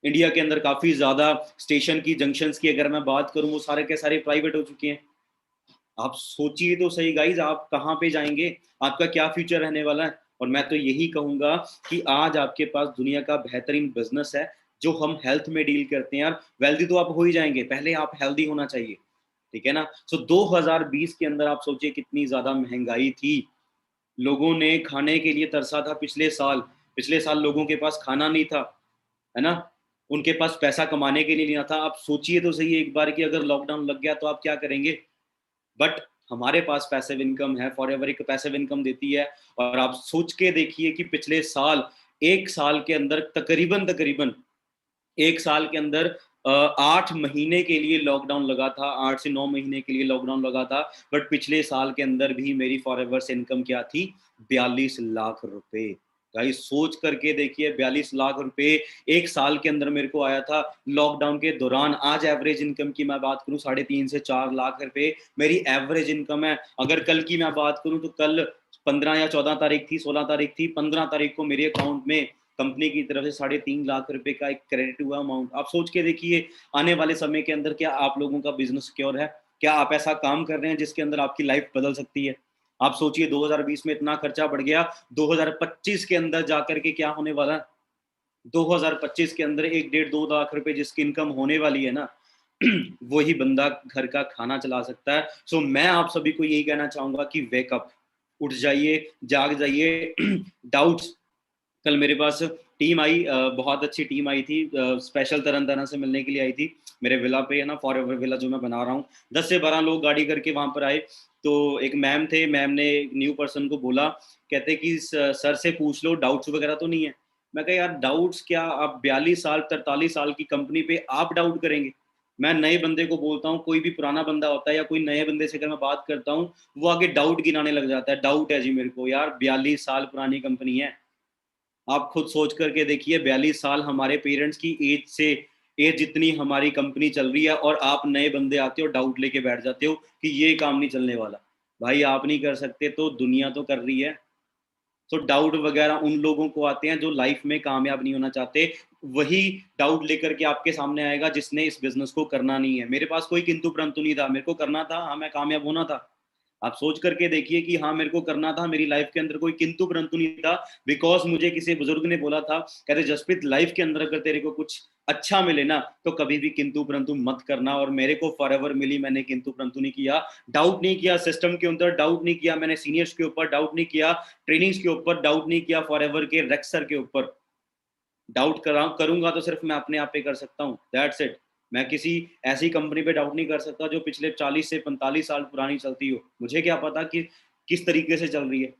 इंडिया के अंदर काफी ज्यादा स्टेशन की, जंक्शंस की अगर मैं बात करूं, वो सारे के सारे प्राइवेट हो चुके हैं। आप सोचिए तो सही गाइज, आप कहाँ पे जाएंगे, आपका क्या फ्यूचर रहने वाला है। और मैं तो यही कहूंगा कि आज आपके पास दुनिया का बेहतरीन बिजनेस है, जो हम हेल्थ में डील करते हैं। यार, वेल्दी तो आप हो ही जाएंगे, पहले आप हेल्दी होना चाहिए। ठीक है ना। सो 2020 के अंदर आप सोचिए कितनी ज्यादा महंगाई थी, लोगों ने खाने के लिए तरसा था। पिछले साल लोगों के पास खाना नहीं था, है ना, उनके पास पैसा कमाने के लिए नहीं था। आप सोचिए तो सही एक बार कि अगर लॉकडाउन लग गया तो आप क्या करेंगे। बट हमारे पास पैसिव इनकम है, फॉरएवर एक पैसिव इनकम देती है। और आप सोच के देखिए कि पिछले साल, एक साल के अंदर तकरीबन तकरीबन एक साल के अंदर 8 महीने के लिए लॉकडाउन लगा था, 8 से 9 महीने के लिए लॉकडाउन लगा था। बट पिछले साल के अंदर भी मेरी फॉरएवर से इनकम क्या थी, 42 लाख रुपए। भाई सोच करके देखिए, 42 लाख रुपए एक साल के अंदर मेरे को आया था लॉकडाउन के दौरान। आज एवरेज इनकम की मैं बात करूं 3.5 से 4 लाख रुपए मेरी एवरेज इनकम है। अगर कल की मैं बात करूं तो कल 15 या 14 तारीख थी, 16 तारीख थी, 15 तारीख को मेरे अकाउंट में कंपनी की तरफ से 3.5 लाख रुपए का एक क्रेडिट हुआ अमाउंट। आप सोच के देखिए, आने वाले समय के अंदर क्या आप लोगों का बिजनेस सिक्योर है? क्या आप ऐसा काम कर रहे हैं जिसके अंदर आपकी लाइफ बदल सकती है? आप सोचिए 2020 में इतना खर्चा बढ़ गया, 2025 के अंदर जाकर के क्या होने वाला है? 2025 के अंदर 1 डेढ़ 2 लाख रुपए जिसकी इनकम होने वाली है ना, वही बंदा घर का खाना चला सकता है। सो मैं आप सभी को यही कहना चाहूंगा कि वेकअप, उठ जाइए, जाग जाइए। डाउट्स, कल मेरे पास टीम आई, बहुत अच्छी टीम आई थी, स्पेशल तरह तरह से मिलने के लिए आई थी मेरे विला पे, है ना, फॉर एवर विला जो मैं बना रहा हूँ। 10 से 12 लोग गाड़ी करके वहां पर आए। तो एक मैम थे, मैम ने एक न्यू पर्सन को बोला, कहते कि सर से पूछ लो डाउट्स वगैरह तो नहीं है। मैं कहा यार डाउट्स क्या, आप 42 साल 43 साल की कंपनी पे आप डाउट करेंगे? मैं नए बंदे को बोलता हूँ, कोई भी पुराना बंदा होता है या कोई नए बंदे से अगर मैं बात करता हूँ, वो आगे डाउट गिनाने लग जाता है। डाउट है जी मेरे को, यार 42 साल पुरानी कंपनी है। आप खुद सोच करके देखिए, 42 साल हमारे पेरेंट्स की एज से, एज जितनी हमारी कंपनी चल रही है, और आप नए बंदे आते हो डाउट लेके बैठ जाते हो कि ये काम नहीं चलने वाला। भाई आप नहीं कर सकते तो दुनिया तो कर रही है। तो डाउट वगैरह उन लोगों को आते हैं जो लाइफ में कामयाब नहीं होना चाहते। वही डाउट लेकर के आपके सामने आएगा जिसने इस बिजनेस को करना नहीं है। मेरे पास कोई किंतु परंतु नहीं था, मेरे को करना था, हाँ मैं कामयाब होना था। आप सोच करके देखिए कि हाँ मेरे को करना था, मेरी लाइफ के अंदर कोई किंतु परंतु नहीं था। बिकॉज मुझे किसी बुजुर्ग ने बोला था, कहते जसप्रीत लाइफ के अंदर अगर तेरे को कुछ अच्छा मिले ना तो कभी भी किंतु परंतु मत करना। और मेरे को फॉरएवर मिली, मैंने किंतु परंतु नहीं किया, डाउट नहीं किया, सिस्टम के अंदर डाउट नहीं किया, मैंने सीनियर्स के ऊपर डाउट नहीं किया, ट्रेनिंग्स के ऊपर डाउट नहीं किया, फॉरएवर के रेक्सर के ऊपर डाउट करूंगा तो सिर्फ मैं अपने आप पे कर सकता हूँ, दैट्स इट। मैं किसी ऐसी कंपनी पे डाउट नहीं कर सकता जो पिछले 40 से 45 साल पुरानी चलती हो। मुझे क्या पता कि किस तरीके से चल रही है।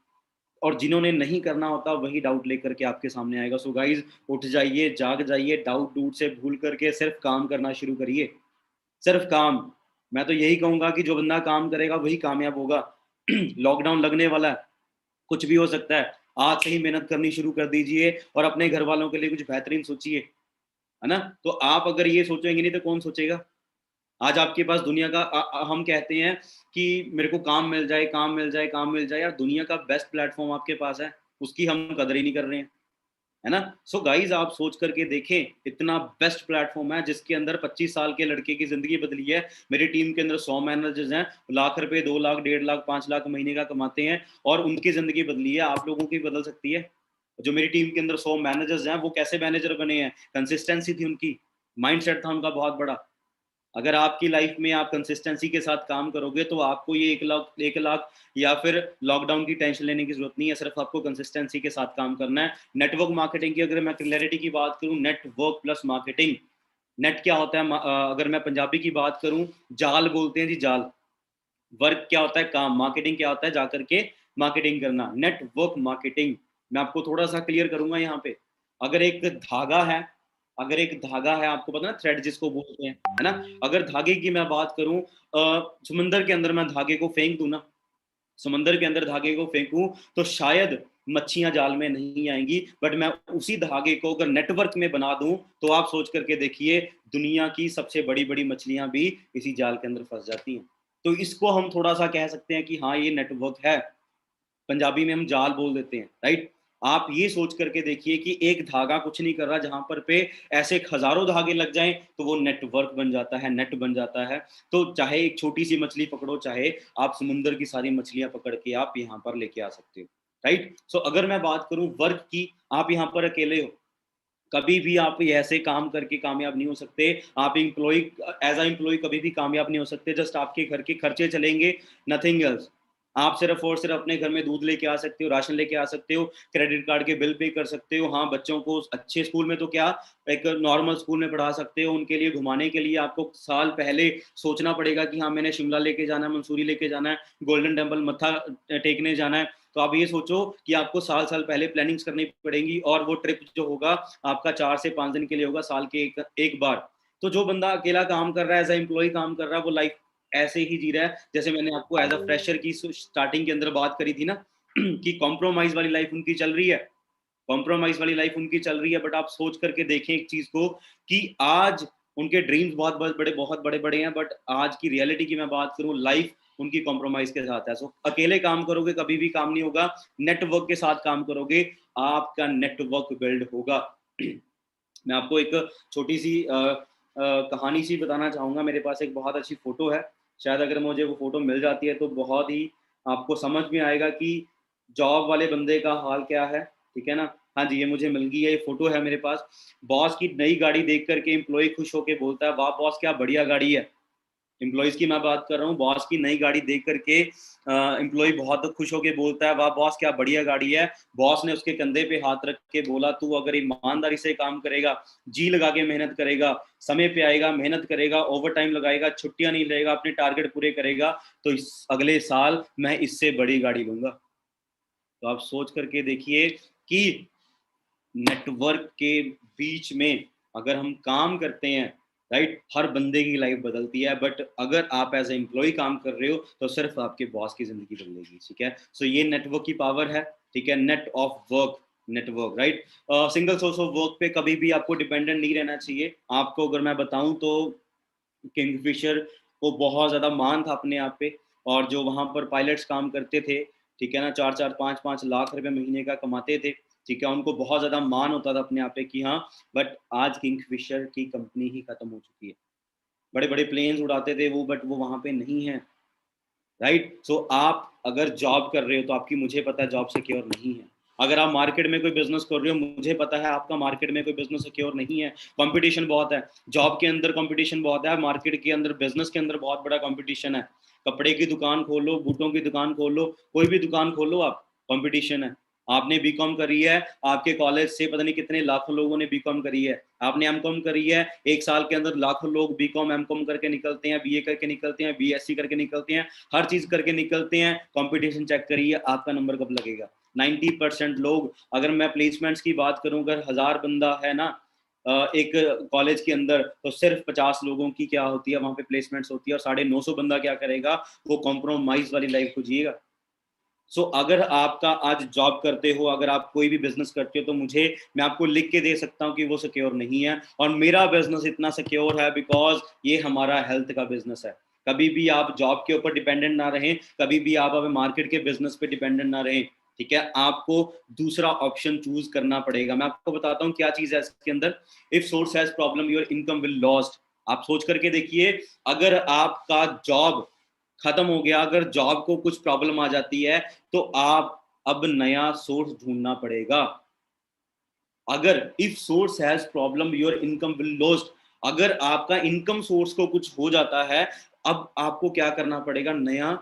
और जिन्होंने नहीं करना होता वही डाउट लेकर के आपके सामने आएगा। सो गाइज, उठ जाइए, जाग जाइए, डाउट डूट से भूल करके सिर्फ काम करना शुरू करिए, सिर्फ काम। मैं तो यही कहूंगा कि जो बंदा काम करेगा वही कामयाब होगा। लॉकडाउन लगने वाला है, कुछ भी हो सकता है। आज से ही मेहनत करनी शुरू कर दीजिए और अपने घर वालों के लिए कुछ बेहतरीन सोचिए, है ना। तो आप अगर ये सोचेंगे नहीं तो कौन सोचेगा? आज आपके पास दुनिया का हम कहते हैं कि मेरे को काम मिल जाए, काम मिल जाए, काम मिल जाए। यार दुनिया का बेस्ट प्लेटफॉर्म आपके पास है, उसकी हम कदर ही नहीं कर रहे हैं, है ना। सो गाइज आप सोच करके देखें, इतना बेस्ट प्लेटफॉर्म है जिसके अंदर 25 साल के लड़के की जिंदगी बदली है। मेरी टीम के अंदर 100 मैनेजर्स हैं, लाख रुपए, 2 लाख, 1.5 लाख, 5 लाख महीने का कमाते हैं, और उनकी जिंदगी बदली है। आप लोगों की बदल सकती है। जो मेरी टीम के अंदर 100 मैनेजर्स हैं, वो कैसे मैनेजर बने हैं? कंसिस्टेंसी थी उनकी, माइंडसेट था उनका बहुत बड़ा। अगर आपकी लाइफ में आप कंसिस्टेंसी के साथ काम करोगे तो आपको ये 1 लाख या फिर लॉकडाउन की टेंशन लेने की जरूरत नहीं है। सिर्फ आपको कंसिस्टेंसी के साथ काम करना है। नेटवर्क मार्केटिंग की अगर मैं क्लैरिटी की बात करूं, नेटवर्क प्लस मार्केटिंग। नेट क्या होता है? अगर मैं पंजाबी की बात करूं, जाल बोलते हैं जी, जाल। वर्क क्या होता है? काम। मार्केटिंग क्या होता है? जाकर के मार्केटिंग करना। नेटवर्क मार्केटिंग मैं आपको थोड़ा सा क्लियर करूंगा यहाँ पे। अगर एक धागा है, अगर एक धागा है, आपको पता ना, थ्रेड जिसको बोलते हैं, है ना। अगर धागे की मैं बात करूं, समंदर के अंदर मैं धागे को फेंक दूं ना, समंदर के अंदर धागे को फेंकूं तो शायद मच्छियां जाल में नहीं आएंगी। बट मैं उसी धागे को अगर नेटवर्क में बना दूं तो आप सोच करके देखिए, दुनिया की सबसे बड़ी बड़ी मछलियां भी इसी जाल के अंदर फंस जाती हैं। तो इसको हम थोड़ा सा कह सकते हैं कि हाँ ये नेटवर्क है। पंजाबी में हम जाल बोल देते हैं, राइट। आप ये सोच करके देखिए कि एक धागा कुछ नहीं कर रहा, जहां पर पे ऐसे हजारों धागे लग जाएं तो वो नेटवर्क बन जाता है, नेट बन जाता है। तो चाहे एक छोटी सी मछली पकड़ो, चाहे आप समुद्र की सारी मछलियां पकड़ के आप यहाँ पर लेके आ सकते हो, राइट। सो अगर मैं बात करूं वर्क की, आप यहाँ पर अकेले हो, कभी भी आप ऐसे काम करके कामयाब नहीं हो सकते। आप एम्प्लॉय, एज अ एम्प्लॉय कभी भी कामयाब नहीं हो सकते। जस्ट आपके घर के खर्चे चलेंगे, नथिंग एल्स। आप सिर्फ और सिर्फ अपने घर में दूध लेके आ सकते हो, राशन लेके आ सकते हो, क्रेडिट कार्ड के बिल पे कर सकते हो। हाँ बच्चों को अच्छे स्कूल में तो क्या, एक नॉर्मल स्कूल में पढ़ा सकते हो। उनके लिए घुमाने के लिए आपको साल पहले सोचना पड़ेगा कि हाँ मैंने शिमला लेके जाना है, मंसूरी लेके जाना है, गोल्डन टेम्पल मत्था टेकने जाना है। तो आप ये सोचो कि आपको साल साल पहले प्लानिंग्स करनी पड़ेंगी, और वो ट्रिप जो होगा आपका 4 से 5 दिन के लिए होगा, साल के एक बार। तो जो बंदा अकेला काम कर रहा है, एज ए एम्प्लॉय काम कर रहा है, वो लाइफ ऐसे ही जी रहा है जैसे मैंने आपको एज अ फ्रेशर की स्टार्टिंग के अंदर बात करी थी ना, कि कॉम्प्रोमाइज वाली लाइफ उनकी चल रही है। कॉम्प्रोमाइज वाली लाइफ उनकी चल रही है, बट आप सोच करके देखें एक चीज को कि आज उनके ड्रीम्स बहुत बड़े बड़े हैं, बट आज की रियलिटी की मैं बात करूं, लाइफ उनकी कॉम्प्रोमाइज के साथ है। सो अकेले काम करोगे कभी भी काम नहीं होगा, नेटवर्क के साथ काम करोगे, आपका नेटवर्क बिल्ड होगा। मैं आपको एक छोटी सी कहानी सी बताना चाहूँगा। मेरे पास एक बहुत अच्छी फ़ोटो है, शायद अगर मुझे वो फ़ोटो मिल जाती है तो बहुत ही आपको समझ में आएगा कि जॉब वाले बंदे का हाल क्या है, ठीक है ना? हाँ जी, ये मुझे मिल गई है, ये फ़ोटो है मेरे पास। बॉस की नई गाड़ी देख कर के एम्प्लॉयी खुश होके बोलता है, "वाह बॉस, क्या बढ़िया गाड़ी है।" एम्प्लॉइज़ की मैं बात कर रहा हूँ, बॉस की नई गाड़ी देख कर के एम्प्लॉयी बहुत खुश होके बोलता है, वाह बॉस, क्या बढ़िया गाड़ी है। बॉस ने उसके कंधे पे हाथ रख के बोला, तू अगर ईमानदारी से काम करेगा, जी लगा के मेहनत करेगा, समय पे आएगा, मेहनत करेगा, ओवरटाइम लगाएगा, छुट्टियाँ नहीं लेगा, अपने टारगेट पूरे करेगा, तो इस अगले साल मैं इससे बड़ी गाड़ी लूँगा। तो आप सोच करके देखिए कि नेटवर्क के बीच में अगर हम काम करते हैं, राइट, हर बंदे की लाइफ बदलती है, बट अगर आप एज ए एम्प्लॉय काम कर रहे हो तो सिर्फ आपके बॉस की जिंदगी बदलेगी, ठीक है। सो ये नेटवर्क की पावर है, ठीक है, net of work, network, right. Single source of work पे कभी भी आपको डिपेंडेंट नहीं रहना चाहिए। आपको अगर मैं बताऊं तो किंगफिशर को बहुत ज़्यादा मान था अपने आप पे, और जो वहाँ पर पायलट्स काम करते थे, ठीक है ना, 4-4 5-5 लाख रुपए महीने का कमाते थे, ठीक है, उनको बहुत ज़्यादा मान होता था अपने आप पे कि हाँ, बट आज किंगफिशर की कंपनी ही खत्म हो चुकी है। बड़े बड़े प्लेन्स उड़ाते थे वो, बट वो वहाँ पे नहीं है, राइट। सो आप अगर जॉब कर रहे हो तो आपकी, मुझे पता है, जॉब सिक्योर नहीं है। अगर आप मार्केट में कोई बिजनेस कर रहे हो, मुझे पता है आपका मार्केट में कोई बिजनेस सिक्योर नहीं है। कंपटीशन बहुत है, जॉब के अंदर कंपटीशन बहुत है, मार्केट के अंदर, बिजनेस के अंदर बहुत बड़ा कंपटीशन है। कपड़े की दुकान खोलो, बूटों की दुकान खोलो, कोई भी दुकान खोलो आप, कंपटीशन है। आपने बीकॉम करी है, आपके कॉलेज से पता नहीं कितने लाखों लोगों ने बीकॉम करी है। आपने एमकॉम करी है, एक साल के अंदर लाखों लोग बीकॉम एमकॉम करके निकलते हैं, बीए करके निकलते हैं, बीएससी करके निकलते हैं, हर चीज करके निकलते हैं। कंपटीशन चेक करिए, आपका नंबर कब लगेगा। 90% लोग, अगर मैं प्लेसमेंट्स की बात करूं, अगर 1000 बंदा है ना एक कॉलेज के अंदर, तो सिर्फ 50 लोगों की क्या होती है, वहां पे प्लेसमेंट्स होती है, और 950 बंदा क्या करेगा, वो कॉम्प्रोमाइज वाली लाइफ को जिएगा। सो अगर आपका आज जॉब करते हो, अगर आप कोई भी बिजनेस करते हो, तो मैं आपको लिख के दे सकता हूँ कि वो सिक्योर नहीं है। और मेरा बिजनेस इतना सिक्योर है बिकॉज ये हमारा हेल्थ का बिजनेस है। कभी भी आप जॉब के ऊपर डिपेंडेंट ना रहें, कभी भी आप अभी मार्केट के बिजनेस पे डिपेंडेंट ना रहें, ठीक है। आपको दूसरा ऑप्शन चूज करना पड़ेगा। मैं आपको बताता हूँ क्या चीज है इसके अंदर। If source has problem, your income will lost. आप सोच करके देखिए, अगर आपका जॉब खत्म हो गया, अगर जॉब को कुछ प्रॉब्लम आ जाती है, तो आप अब नया सोर्स ढूंढना पड़ेगा। अगर if source has problem, your income will lost. अगर आपका इनकम सोर्स को कुछ हो जाता है, अब आपको क्या करना पड़ेगा, नया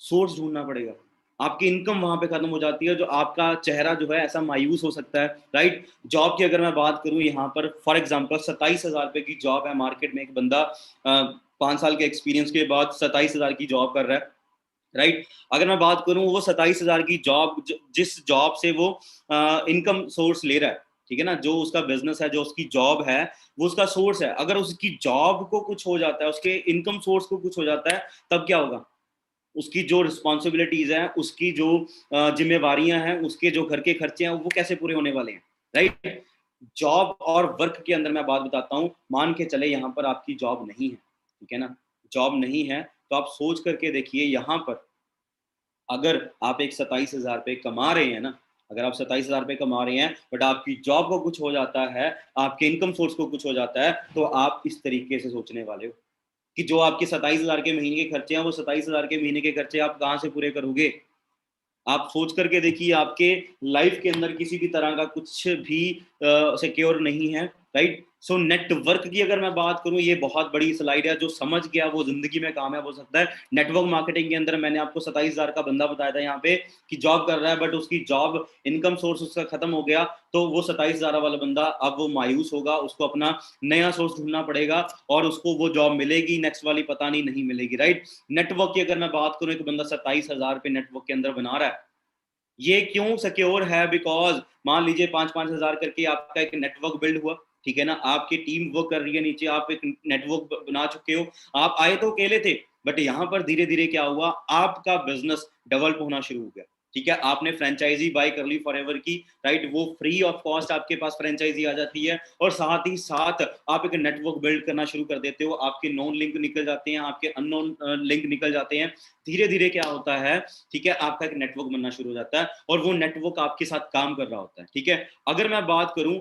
सोर्स ढूंढना पड़ेगा। आपकी इनकम वहां पे खत्म हो जाती है, जो आपका चेहरा जो है ऐसा मायूस हो सकता है, राइट। जॉब की अगर मैं बात करूं, यहाँ पर फॉर एग्जांपल 27,000 रुपए की जॉब है मार्केट में, एक बंदा 5 साल के एक्सपीरियंस के बाद 27,000 की जॉब कर रहा है, राइट। अगर मैं बात करूं, वो 27,000 की जॉब, जिस जॉब से वो इनकम सोर्स ले रहा है, ठीक है ना, जो उसका बिजनेस है, जो उसकी जॉब है, वो उसका सोर्स है। अगर उसकी जॉब को कुछ हो जाता है, उसके इनकम सोर्स को कुछ हो जाता है, तब क्या होगा। उसकी जो रिस्पॉन्सिबिलिटीज हैं, उसकी जो जिम्मेवारियां हैं, उसके जो घर के खर्चे हैं, वो कैसे पूरे होने वाले हैं, राइट। जॉब और वर्क के अंदर मैं बात बताता हूँ, मान के चले यहाँ पर आपकी जॉब नहीं है, ठीक है ना, जॉब नहीं है, तो आप सोच करके देखिए, यहाँ पर अगर आप एक 27,000 रुपये कमा रहे हैं ना, अगर आप 27,000 रुपये कमा रहे हैं, बट आपकी जॉब को कुछ हो जाता है, आपके इनकम सोर्स को कुछ हो जाता है, तो आप इस तरीके से सोचने वाले हो कि जो आपके 27,000 के महीने के खर्चे हैं, वो 27,000 के महीने के खर्चे आप कहाँ से पूरे करोगे। आप सोच करके देखिए, आपके लाइफ के अंदर किसी भी तरह का कुछ भी सिक्योर नहीं है, राइट। सो नेटवर्क की अगर मैं बात करूं, ये बहुत बड़ी स्लाइड है, जो समझ गया वो जिंदगी में कामयाब हो सकता है। नेटवर्क मार्केटिंग के अंदर मैंने आपको 27,000 का बंदा बताया था यहाँ पे, कि जॉब कर रहा है, बट उसकी जॉब इनकम सोर्स उसका खत्म हो गया, तो वो 27,000 वाला बंदा अब वो मायूस होगा, उसको अपना नया सोर्स ढूंढना पड़ेगा, और उसको वो जॉब मिलेगी, नेक्स्ट वाली पता नहीं मिलेगी, राइट। नेटवर्क की अगर मैं बात करूं, एक बंदा 27,000 पे नेटवर्क के अंदर बना रहा है, ये क्यों सिक्योर है, बिकॉज मान लीजिए 5-5 हजार करके आपका एक नेटवर्क बिल्ड हुआ, ठीक है ना, आपकी टीम वर्क कर रही है नीचे, आप एक नेटवर्क बना चुके हो। आप आए तो अकेले थे, बट यहाँ पर धीरे धीरे क्या हुआ, आपका बिजनेस डेवलप होना शुरू हो गया, ठीक है, आपने फ्रेंचाइजी बाय कर ली फॉरएवर की, राइट, वो फ्री ऑफ कॉस्ट आपके पास फ्रेंचाइजी आ जाती है, और साथ ही साथ आप एक नेटवर्क बिल्ड करना शुरू कर देते हो, आपके नोन लिंक निकल जाते हैं, आपके अननोन लिंक निकल जाते हैं, धीरे धीरे क्या होता है, ठीक है, आपका एक नेटवर्क बनना शुरू हो जाता है, और वो नेटवर्क आपके साथ काम कर रहा होता है। ठीक है, अगर मैं बात करूं,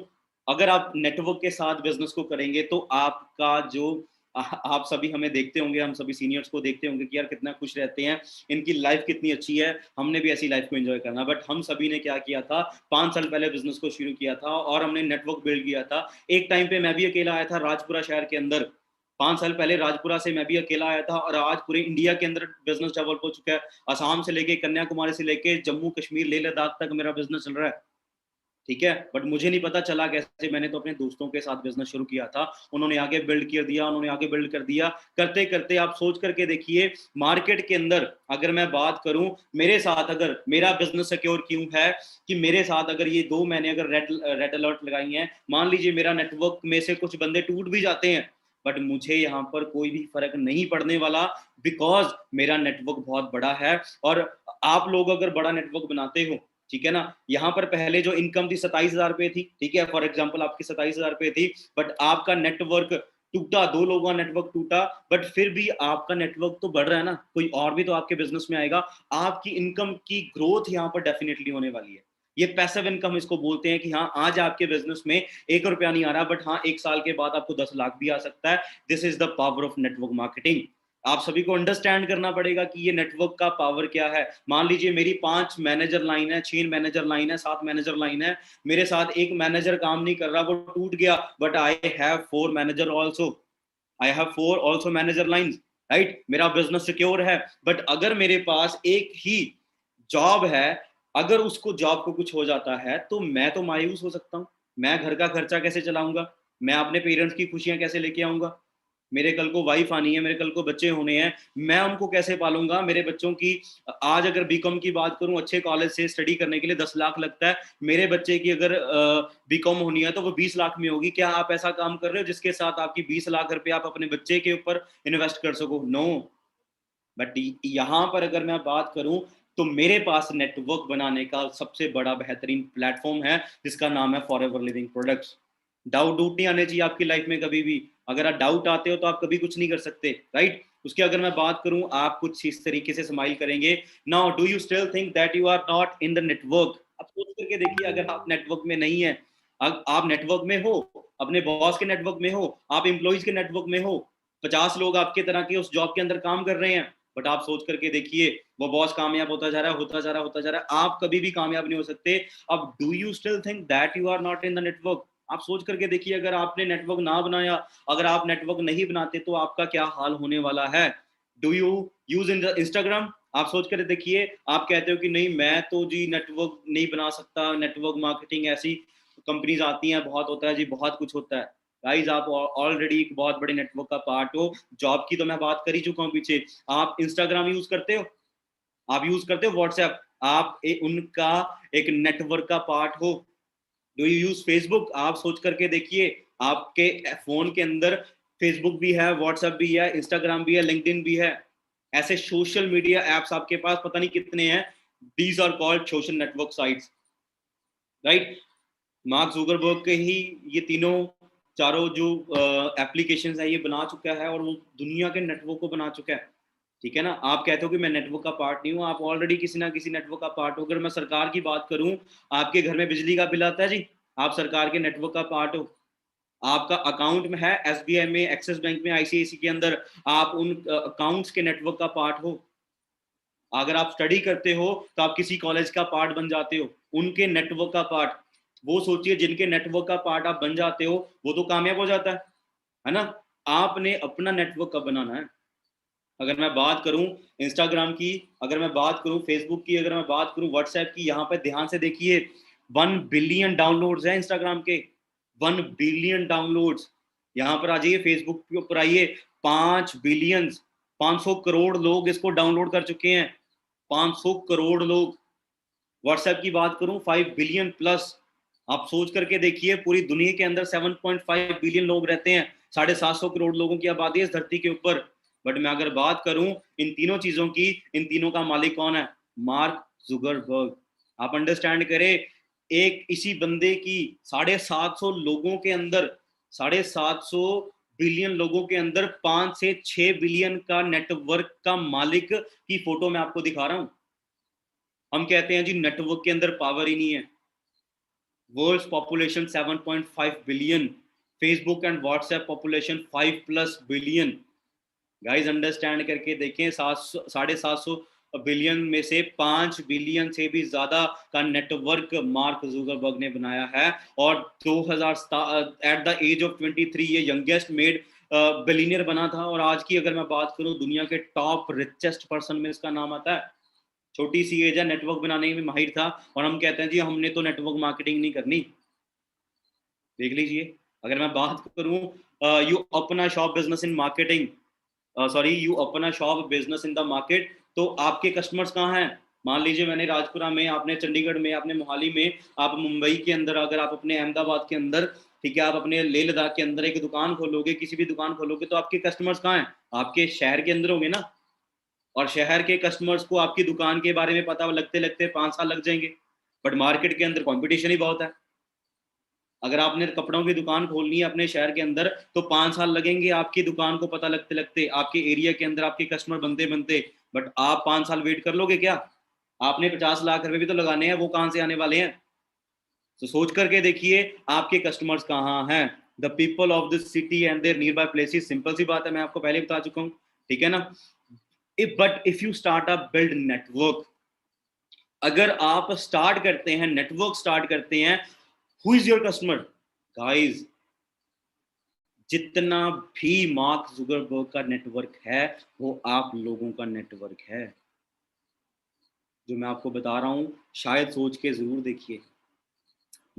अगर आप नेटवर्क के साथ बिजनेस को करेंगे तो आपका जो आप सभी हमें देखते होंगे, हम सभी सीनियर्स को देखते होंगे कि यार कितना खुश रहते हैं, इनकी लाइफ कितनी अच्छी है, हमने भी ऐसी लाइफ को एंजॉय करना। बट हम सभी ने क्या किया था, 5 साल पहले बिजनेस को शुरू किया था और हमने नेटवर्क बिल्ड किया था। एक टाइम पे मैं भी अकेला आया था राजपुरा शहर के अंदर, 5 साल पहले राजपुरा से मैं भी अकेला आया था, और आज पूरे इंडिया के अंदर बिजनेस डेवलप हो चुका है। असम से लेके कन्याकुमारी से लेके जम्मू कश्मीर लेह लद्दाख तक मेरा बिजनेस चल रहा है। ठीक है, बट मुझे नहीं पता चला कैसे, मैंने तो अपने दोस्तों के साथ बिजनेस शुरू किया था, उन्होंने आगे बिल्ड कर दिया, उन्होंने आगे बिल्ड कर दिया, करते करते आप सोच करके देखिए, मार्केट के अंदर अगर मैं बात करूं, मेरे साथ अगर मेरा बिजनेस सिक्योर क्यों है, कि मेरे साथ अगर ये 2 महीने अगर रेड अलर्ट लगाई हैं, मान लीजिए मेरा नेटवर्क में से कुछ बंदे टूट भी जाते हैं, बट मुझे यहाँ पर कोई भी फर्क नहीं पड़ने वाला, बिकॉज मेरा नेटवर्क बहुत बड़ा है। और आप लोग अगर बड़ा नेटवर्क बनाते हो, ठीक है ना, यहाँ पर पहले जो इनकम थी 27,000 रुपए थी, ठीक है, फॉर एग्जाम्पल आपकी 27,000 रुपए थी, बट आपका नेटवर्क टूटा, 2 लोगों का नेटवर्क टूटा, बट फिर भी आपका नेटवर्क तो बढ़ रहा है ना, कोई और भी तो आपके बिजनेस में आएगा, आपकी इनकम की ग्रोथ यहाँ पर डेफिनेटली होने वाली है। ये पैसिव इनकम इसको बोलते हैं, कि हाँ आज आपके बिजनेस में 1 रुपया नहीं आ रहा, बट हाँ 1 साल के बाद आपको 10 लाख भी आ सकता है। This is the power of network marketing. आप सभी को अंडरस्टैंड करना पड़ेगा कि ये नेटवर्क का पावर क्या है। मान लीजिए मेरी 5 मैनेजर लाइन है, 6 मैनेजर लाइन है, 7 मैनेजर लाइन है, मेरे साथ एक मैनेजर काम नहीं कर रहा, वो टूट गया, but I have 4 manager also, I have 4 also manager line, right, मेरा बिजनेस सिक्योर है। बट अगर मेरे पास एक ही जॉब है, अगर उसको जॉब को कुछ हो जाता है, तो मैं तो मायूस हो सकता हूँ, मैं घर का खर्चा कैसे चलाऊंगा, मैं अपने पेरेंट्स की खुशियां कैसे लेके आऊंगा, मेरे कल को वाइफ आनी है, मेरे कल को बच्चे होने हैं, मैं उनको कैसे पालूंगा, मेरे बच्चों की, आज अगर बीकॉम की बात करूं, अच्छे कॉलेज से स्टडी करने के लिए 10 लाख लगता है, मेरे बच्चे की अगर बीकॉम होनी है तो वो 20 लाख में होगी। क्या आप ऐसा काम कर रहे हो जिसके साथ आपकी 20 लाख रुपए आप अपने बच्चे के ऊपर इन्वेस्ट कर सको? नो। बट यहाँ पर अगर मैं बात करूं, तो मेरे पास नेटवर्क बनाने का सबसे बड़ा बेहतरीन प्लेटफॉर्म है, जिसका नाम है फॉरएवर लिविंग प्रोडक्ट्स। डाउट नहीं आने चाहिए आपकी लाइफ में कभी भी। अगर आप डाउट आते हो तो आप कभी कुछ नहीं कर सकते, राइट। उसकी अगर मैं बात करूं, आप कुछ इस तरीके से स्माइल करेंगे। Now do you still think that you are not in the network? आप सोच करके देखिए, अगर आप नेटवर्क में नहीं है, आप नेटवर्क में हो, अपने बॉस के नेटवर्क में हो, आप एम्प्लॉइज के नेटवर्क में हो, 50 लोग आपके तरह के उस जॉब के अंदर काम कर रहे हैं, बट आप सोच करके देखिए, वो बॉस कामयाब होता जा रहा है, होता जा रहा है, होता जा रहा है, आप कभी भी कामयाब नहीं हो सकते। अब do you still think that you are not in the network? आप सोच करके देखिए, अगर आपने नेटवर्क ना बनाया, अगर आप नेटवर्क नहीं बनाते, तो आपका क्या हाल होने वाला है। Do you use in Instagram? आप सोच कर देखिए, आप कहते हो कि नहीं मैं तो जी नेटवर्क नहीं बना सकता, नेटवर्क मार्केटिंग ऐसी कंपनीज आती हैं, बहुत होता है जी, बहुत कुछ होता है। गाइज, आप ऑलरेडी एक बहुत बड़े नेटवर्क का पार्ट हो। जॉब की तो मैं बात कर ही चुका हूँ पीछे। आप इंस्टाग्राम यूज करते हो, आप यूज करते हो व्हाट्सएप, आप उनका एक नेटवर्क का पार्ट हो। Do you use Facebook? आप सोच करके देखिए, आपके फोन के अंदर फेसबुक भी है, व्हाट्सएप भी है, इंस्टाग्राम भी है, लिंक्डइन भी है। ऐसे सोशल मीडिया एप्स आपके पास पता नहीं कितने हैं। These are called social network sites, right. Mark Zuckerberg के ही ये तीनों चारों जो एप्लीकेशंस है, ये बना चुका है, और वो दुनिया के नेटवर्क को बना चुका है। ठीक है ना, आप कहते हो कि मैं नेटवर्क का पार्ट नहीं हूँ, आप ऑलरेडी किसी ना किसी नेटवर्क का पार्ट हो। अगर मैं सरकार की बात करूं, आपके घर में बिजली का बिल आता है जी, आप सरकार के नेटवर्क का पार्ट हो। आपका अकाउंट में है एसबीआई में, एक्सिस बैंक में, आईसीआईसी के अंदर, आप उन अकाउंट्स के नेटवर्क का पार्ट हो। अगर आप स्टडी करते हो तो आप किसी कॉलेज का पार्ट बन जाते हो, उनके नेटवर्क का पार्ट। वो सोचिए, जिनके नेटवर्क का पार्ट आप बन जाते हो, वो तो कामयाब हो जाता है ना। आपने अपना नेटवर्क कब बनाना है? अगर मैं बात करूं इंस्टाग्राम की, अगर मैं बात करूं फेसबुक की, अगर मैं बात करूं व्हाट्सएप की, यहाँ पे ध्यान से देखिए, 1 बिलियन डाउनलोड्स हैं इंस्टाग्राम के, 1 बिलियन डाउनलोड्स। यहाँ पर आ जाइए, फेसबुक के ऊपर आइए, 5 बिलियन, 500 करोड़ लोग इसको डाउनलोड कर चुके हैं, 500 करोड़ लोग। व्हाट्सएप की बात करूं, 5 बिलियन प्लस। आप सोच करके देखिए, पूरी दुनिया के अंदर 7.5 बिलियन लोग रहते हैं, 750 करोड़ लोगों की आबादी है इस धरती के ऊपर। बट मैं अगर बात करूं इन तीनों चीजों की, इन तीनों का मालिक कौन है? Mark Zuckerberg. आप अंडरस्टैंड करें, एक इसी बंदे की 750 लोगों के अंदर, 750 बिलियन लोगों के अंदर 5 से 6 बिलियन का नेटवर्क का मालिक की फोटो मैं आपको दिखा रहा हूं। हम कहते हैं जी नेटवर्क के अंदर पावर ही नहीं है। World population 7.5 billion, Facebook and WhatsApp population 5+ billion. Guys understand करके देखें, 750 बिलियन में से 5 बिलियन से भी ज्यादा का नेटवर्क मार्क जुगरबर्ग ने बनाया है। और 2000 एट द एज ऑफ 23 ये यंगेस्ट मेड बिलियनियर बना था। और आज की अगर मैं बात करूं, दुनिया के टॉप रिचेस्ट पर्सन में इसका नाम आता है। छोटी सी एज है, नेटवर्क बनाने में माहिर था, और हम कहते हैं जी हमने तो नेटवर्क मार्केटिंग नहीं करनी। देख लीजिए, अगर मैं बात करूं, यू अपना shop business in marketing, sorry you open a shop business in the market, तो आपके कस्टमर्स कहाँ हैं? मान लीजिए मैंने राजपुरा में, आपने चंडीगढ़ में, आपने मोहाली में, आप मुंबई के अंदर, अगर आप अपने अहमदाबाद के अंदर, ठीक है, आप अपने लेह लद्दाख के अंदर एक दुकान खोलोगे, किसी भी दुकान खोलोगे, तो आपके कस्टमर्स कहाँ हैं? आपके शहर के अंदर होंगे ना। और शहर के कस्टमर्स को आपकी दुकान के बारे में पता लगते लगते 5 साल लग जाएंगे। बट मार्केट के अंदर कंपटीशन ही बहुत है। अगर आपने कपड़ों की दुकान खोलनी है अपने शहर के अंदर, तो 5 साल लगेंगे आपकी दुकान को पता लगते लगते, आपके एरिया के अंदर आपके कस्टमर बनते बनते। बट आप 5 साल वेट कर लोगे क्या? आपने 50 लाख रुपए भी तो लगाने हैं, वो कहाँ से आने वाले हैं? तो सोच करके देखिए, आपके कस्टमर्स कहाँ हैं? The people of this city and their nearby places. Simple सी बात है, मैं आपको पहले बता चुका हूँ, ठीक है ना। If you start up build network, अगर आप स्टार्ट करते हैं, नेटवर्क स्टार्ट करते हैं, who is your customer? Guys, जितना भी मार्क जुगरबर्ग का नेटवर्क है, वो आप लोगों का नेटवर्क है। जो मैं आपको बता रहा हूं, शायद सोच के जरूर देखिए।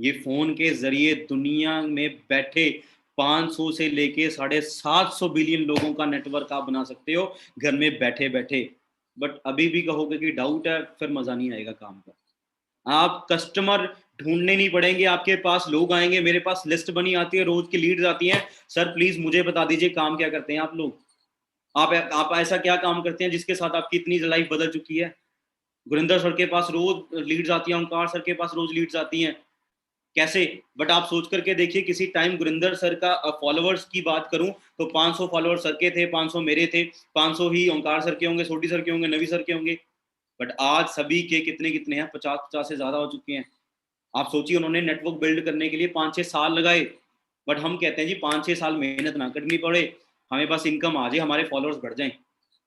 ये फोन के जरिए दुनिया में बैठे 500 से लेके 750 बिलियन लोगों का नेटवर्क आप बना सकते हो, घर में बैठे बैठे। बट अभी भी कहोगे कि डाउट है, फिर मजा नहीं आएगा काम का। आप कस्टमर ढूंढने नहीं पड़ेंगे, आपके पास लोग आएंगे। मेरे पास लिस्ट बनी आती है, रोज की लीड्स आती हैं। सर प्लीज मुझे बता दीजिए, काम क्या करते हैं आप लोग? आप ऐसा क्या काम करते हैं जिसके साथ आपकी इतनी लाइफ बदल चुकी है? गुरिंदर सर के पास रोज लीड्स आती हैं, ओंकार सर के पास रोज लीड्स आती हैं। कैसे? बट आप सोच करके देखिए, किसी टाइम गुरिंदर सर का फॉलोअर्स की बात करूं, तो 500 फॉलोअर्स सर के थे, 500 मेरे थे, 500 ही ओंकार सर के होंगे, सोडी सर के होंगे, नवी सर के होंगे। बट आज सभी के कितने कितने हैं? 50-50 से ज्यादा हो चुके हैं। आप सोचिए, उन्होंने नेटवर्क बिल्ड करने के लिए 5-6 साल लगाए। बट हम कहते हैं जी 5-6 साल मेहनत ना करनी पड़े, हमें बस इनकम आ जाए, हमारे फॉलोअर्स बढ़ जाएं।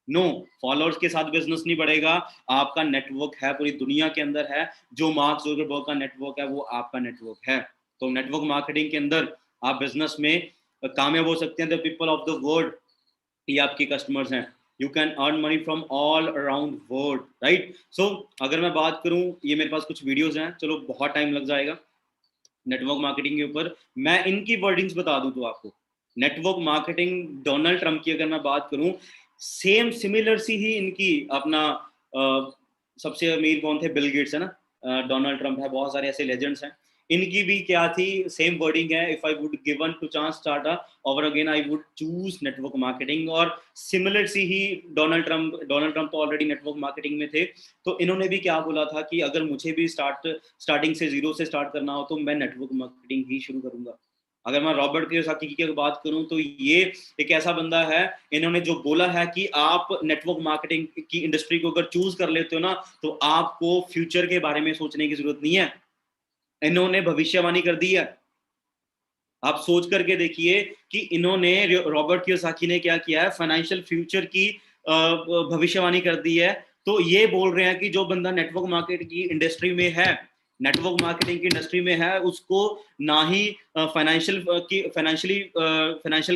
नो, फॉलोअर्स के साथ बिजनेस नहीं बढ़ेगा। आपका नेटवर्क है, पूरी दुनिया के अंदर है। जो मार्क जुगरबर्ग का नेटवर्क है, वो आपका नेटवर्क है। तो नेटवर्क मार्केटिंग के अंदर आप बिजनेस में कामयाब हो सकते हैं। The people of the world, ये आपके कस्टमर्स हैं। You can earn money from all around world, right. So अगर मैं बात करूं, ये मेरे पास कुछ वीडियोस हैं, चलो बहुत टाइम लग जाएगा नेटवर्क मार्केटिंग के ऊपर। मैं इनकी वर्डिंग्स बता दूं तो आपको, नेटवर्क मार्केटिंग, डोनाल्ड ट्रंप की अगर मैं बात करूं, सेम सिमिलर सी ही इनकी अपना सबसे अमीर कौन थे? बिल गेट्स है ना, डोनाल्ड ट्रंप है, बहुत सारे ऐसे लेजेंड्स हैं। इनकी भी क्या थी? सेम वर्डिंग है, if I would given to chance start over again I would choose network marketing. और सिमिलर सी ही डोनाल्ड ट्रंप तो ऑलरेडी नेटवर्क मार्केटिंग में थे। तो इन्होंने भी क्या बोला था कि अगर मुझे भी स्टार्टिंग से जीरो से स्टार्ट करना हो, तो मैं नेटवर्क मार्केटिंग ही शुरू करूंगा। अगर मैं रॉबर्ट कियोसाकी की बात करूं, तो ये एक ऐसा बंदा है, इन्होंने जो बोला है कि आप नेटवर्क मार्केटिंग की इंडस्ट्री को अगर चूज कर लेते हो ना, तो आपको फ्यूचर के बारे में सोचने की जरूरत नहीं है। इन्होंने भविष्यवाणी कर दी है। आप सोच करके देखिए कि इन्होंने, रॉबर्ट कियोसाकी ने क्या किया है, फाइनेंशियल फ्यूचर की भविष्यवाणी कर दी है। तो ये बोल रहे हैं कि जो बंदा नेटवर्क मार्केट की इंडस्ट्री में है, नेटवर्क मार्केटिंग की इंडस्ट्री में है, उसको ना ही फाइनेंशियल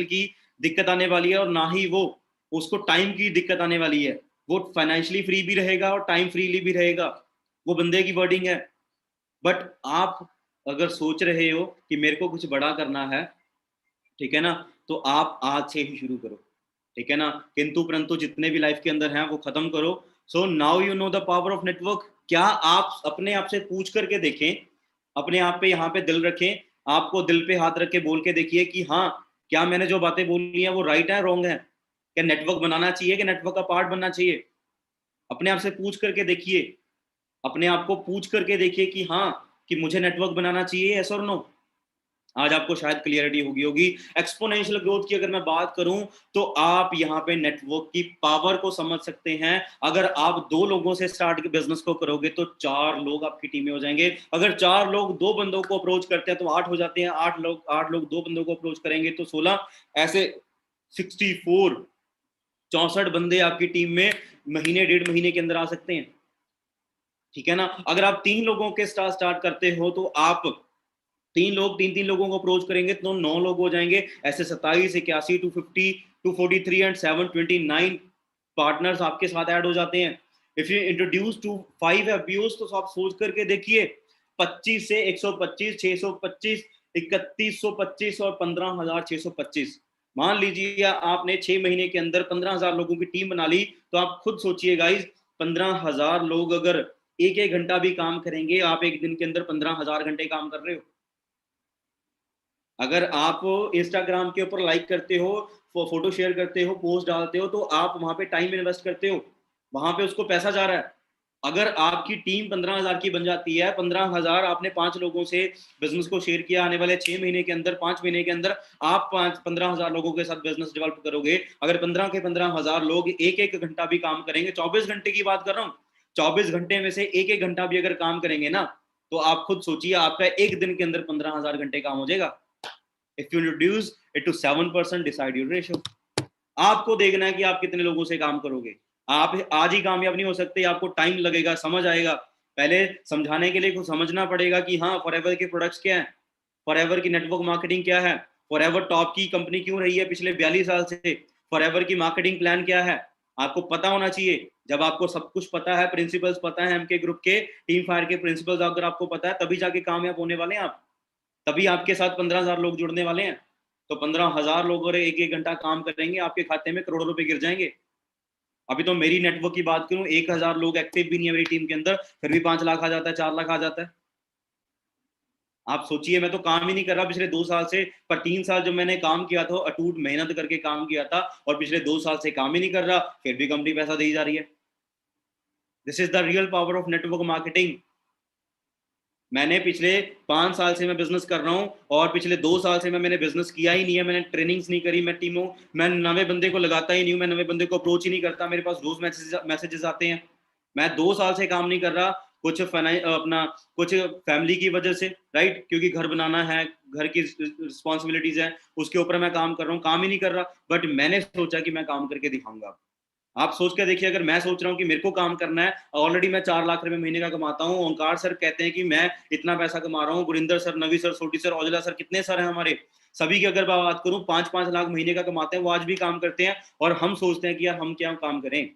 की दिक्कत आने वाली है, और ना ही वो उसको टाइम की दिक्कत आने वाली है। वो फाइनेंशियली फ्री भी रहेगा और टाइम फ्रीली भी रहेगा। वो बंदे की वर्डिंग है। बट आप अगर सोच रहे हो कि मेरे को कुछ बड़ा करना है, ठीक है ना, तो आप आज से ही शुरू करो, ठीक है ना। किंतु परंतु जितने भी लाइफ के अंदर हैं, वो खत्म करो। So now you know the power of network. क्या आप अपने आप से पूछ करके देखें, अपने आप पे यहाँ पे दिल रखें, आपको दिल पे हाथ रख के बोल के देखिए कि हाँ, क्या मैंने जो बातें बोली हैं वो राइट है, रॉन्ग है? क्या नेटवर्क बनाना चाहिए कि नेटवर्क का पार्ट बनना चाहिए? अपने आप से पूछ करके देखिए। अपने आप को पूछ करके देखिए कि हाँ, कि मुझे नेटवर्क बनाना चाहिए, यस और नो। आज आपको शायद क्लियरिटी होगी। एक्सपोनेंशियल ग्रोथ की अगर मैं बात करूं, तो आप यहाँ पे नेटवर्क की पावर को समझ सकते हैं। अगर आप 2 लोगों से स्टार्ट बिजनेस को करोगे तो 4 लोग आपकी टीम में हो जाएंगे। अगर 4 लोग 2 बंदों को अप्रोच करते हैं तो 8 हो जाते हैं। 8 लोग 2 बंदों को अप्रोच करेंगे तो 16, ऐसे 64, 64 बंदे आपकी टीम में महीने, 1.5 महीने के अंदर आ सकते हैं। ठीक है ना। अगर आप 3 लोगों के स्टार्ट करते हो तो आप 3 लोगों को अप्रोच करेंगे तो 9 लोग हो जाएंगे। ऐसे 27, 81, 250, 243 एंड 729 पार्टनर्स आपके साथ ऐड हो जाते हैं। इफ यू इंट्रोड्यूस टू 5 एफबीओस तो आप सोच करके देखिए, 25 से 125, 625, 3125 और 15,625। मान लीजिए आपने 6 महीने के अंदर 15,000 लोगों की टीम बना ली, तो आप खुद सोचिए गाइज, 15,000 लोग अगर एक एक घंटा भी काम करेंगे, आप एक दिन के अंदर 15,000 घंटे काम कर रहे हो। अगर आप इंस्टाग्राम के ऊपर लाइक करते हो, फोटो शेयर करते हो, पोस्ट डालते हो, तो आप वहां पे टाइम इन्वेस्ट करते हो, वहां पे उसको पैसा जा रहा है। अगर आपकी टीम 15,000 की बन जाती है, 15,000 आपने 5 लोगों से बिजनेस को शेयर किया, आने वाले 6 महीने के अंदर, 5 महीने के अंदर आप 15,000 लोगों के साथ बिजनेस डेवलप करोगे। अगर 15 के 15,000 लोग एक एक घंटा भी काम करेंगे, 24 घंटे की बात कर रहा हूँ, 24 घंटे में से एक एक घंटा भी अगर काम करेंगे ना, तो आप खुद सोचिए आपका एक दिन के अंदर 15,000 घंटे काम हो जाएगा। If you reduce it to 7%, decide your ratio. आपको देखना है कि आप कितने लोगों से काम करोगे। आप आज ही कामयाब नहीं हो सकते, आपको टाइम लगेगा, समझ आएगा। पहले समझाने के लिए कुछ समझना पड़ेगा कि हाँ, फॉरएवर के प्रोडक्ट्स क्या है, फॉरएवर की नेटवर्क मार्केटिंग क्या है, फॉरएवर टॉप की कंपनी क्यों रही है पिछले 42 साल से, फॉरएवर की मार्केटिंग प्लान क्या है, आपको पता होना चाहिए। जब आपको सब कुछ पता है, प्रिंसिपल्स पता है, एमके ग्रुप के टीम फायर के प्रिंसिपल्स अगर आपको पता है, तभी जाके कामयाब होने वाले हैं आप। तभी आपके साथ 15,000 लोग जुड़ने वाले हैं। तो 15,000 लोग और एक एक घंटा काम करेंगे, आपके खाते में करोड़ों रुपए गिर जाएंगे। अभी तो मेरी नेटवर्क की बात करूं, 1,000 लोग एक्टिव भी नहीं है मेरी टीम के अंदर, फिर भी 5 लाख आ जाता है, 4 लाख आ जाता है। आप सोचिए, मैं तो काम ही नहीं कर रहा पिछले 2 साल से, पर 3 साल जब मैंने काम किया था, अटूट मेहनत करके काम किया था, और पिछले 2 साल से काम ही नहीं कर रहा, फिर भी कंपनी पैसा दी जा रही है। This is the real power of network marketing. मैंने पिछले 5 साल से मैं बिजनेस कर रहा हूँ, और पिछले 2 साल से मैंने बिजनेस किया ही नहीं है, मैंने ट्रेनिंग्स नहीं करी, मैं नवे बंदे को लगाता ही नहीं हूँ, मैं नवे बंदे को अप्रोच ही नहीं करता, मेरे पास रोज मैसेजेस आते हैं। मैं 2 साल से काम नहीं कर रहा, कुछ अपना कुछ फैमिली की वजह से, राइट, क्योंकि घर बनाना है, घर की रिस्पॉन्सिबिलिटीज है, उसके ऊपर मैं काम कर रहा हूँ, काम ही नहीं कर रहा, बट मैंने सोचा कि मैं काम करके दिखाऊंगा। आप सोच के देखिए, अगर मैं सोच रहा हूँ कि मेरे को काम करना है, ऑलरेडी मैं 4 लाख रुपए महीने का कमाता हूँ, ओंकार सर कहते हैं कि मैं इतना पैसा कमा रहा हूँ, गुरिंदर सर, नवी सर, सोटी सर, औजला सर, कितने सर हैं हमारे, सभी की अगर मैं बात करूँ 5-5 लाख महीने का कमाते हैं, वो आज भी काम करते हैं, और हम सोचते हैं कि यार हम क्या काम करें,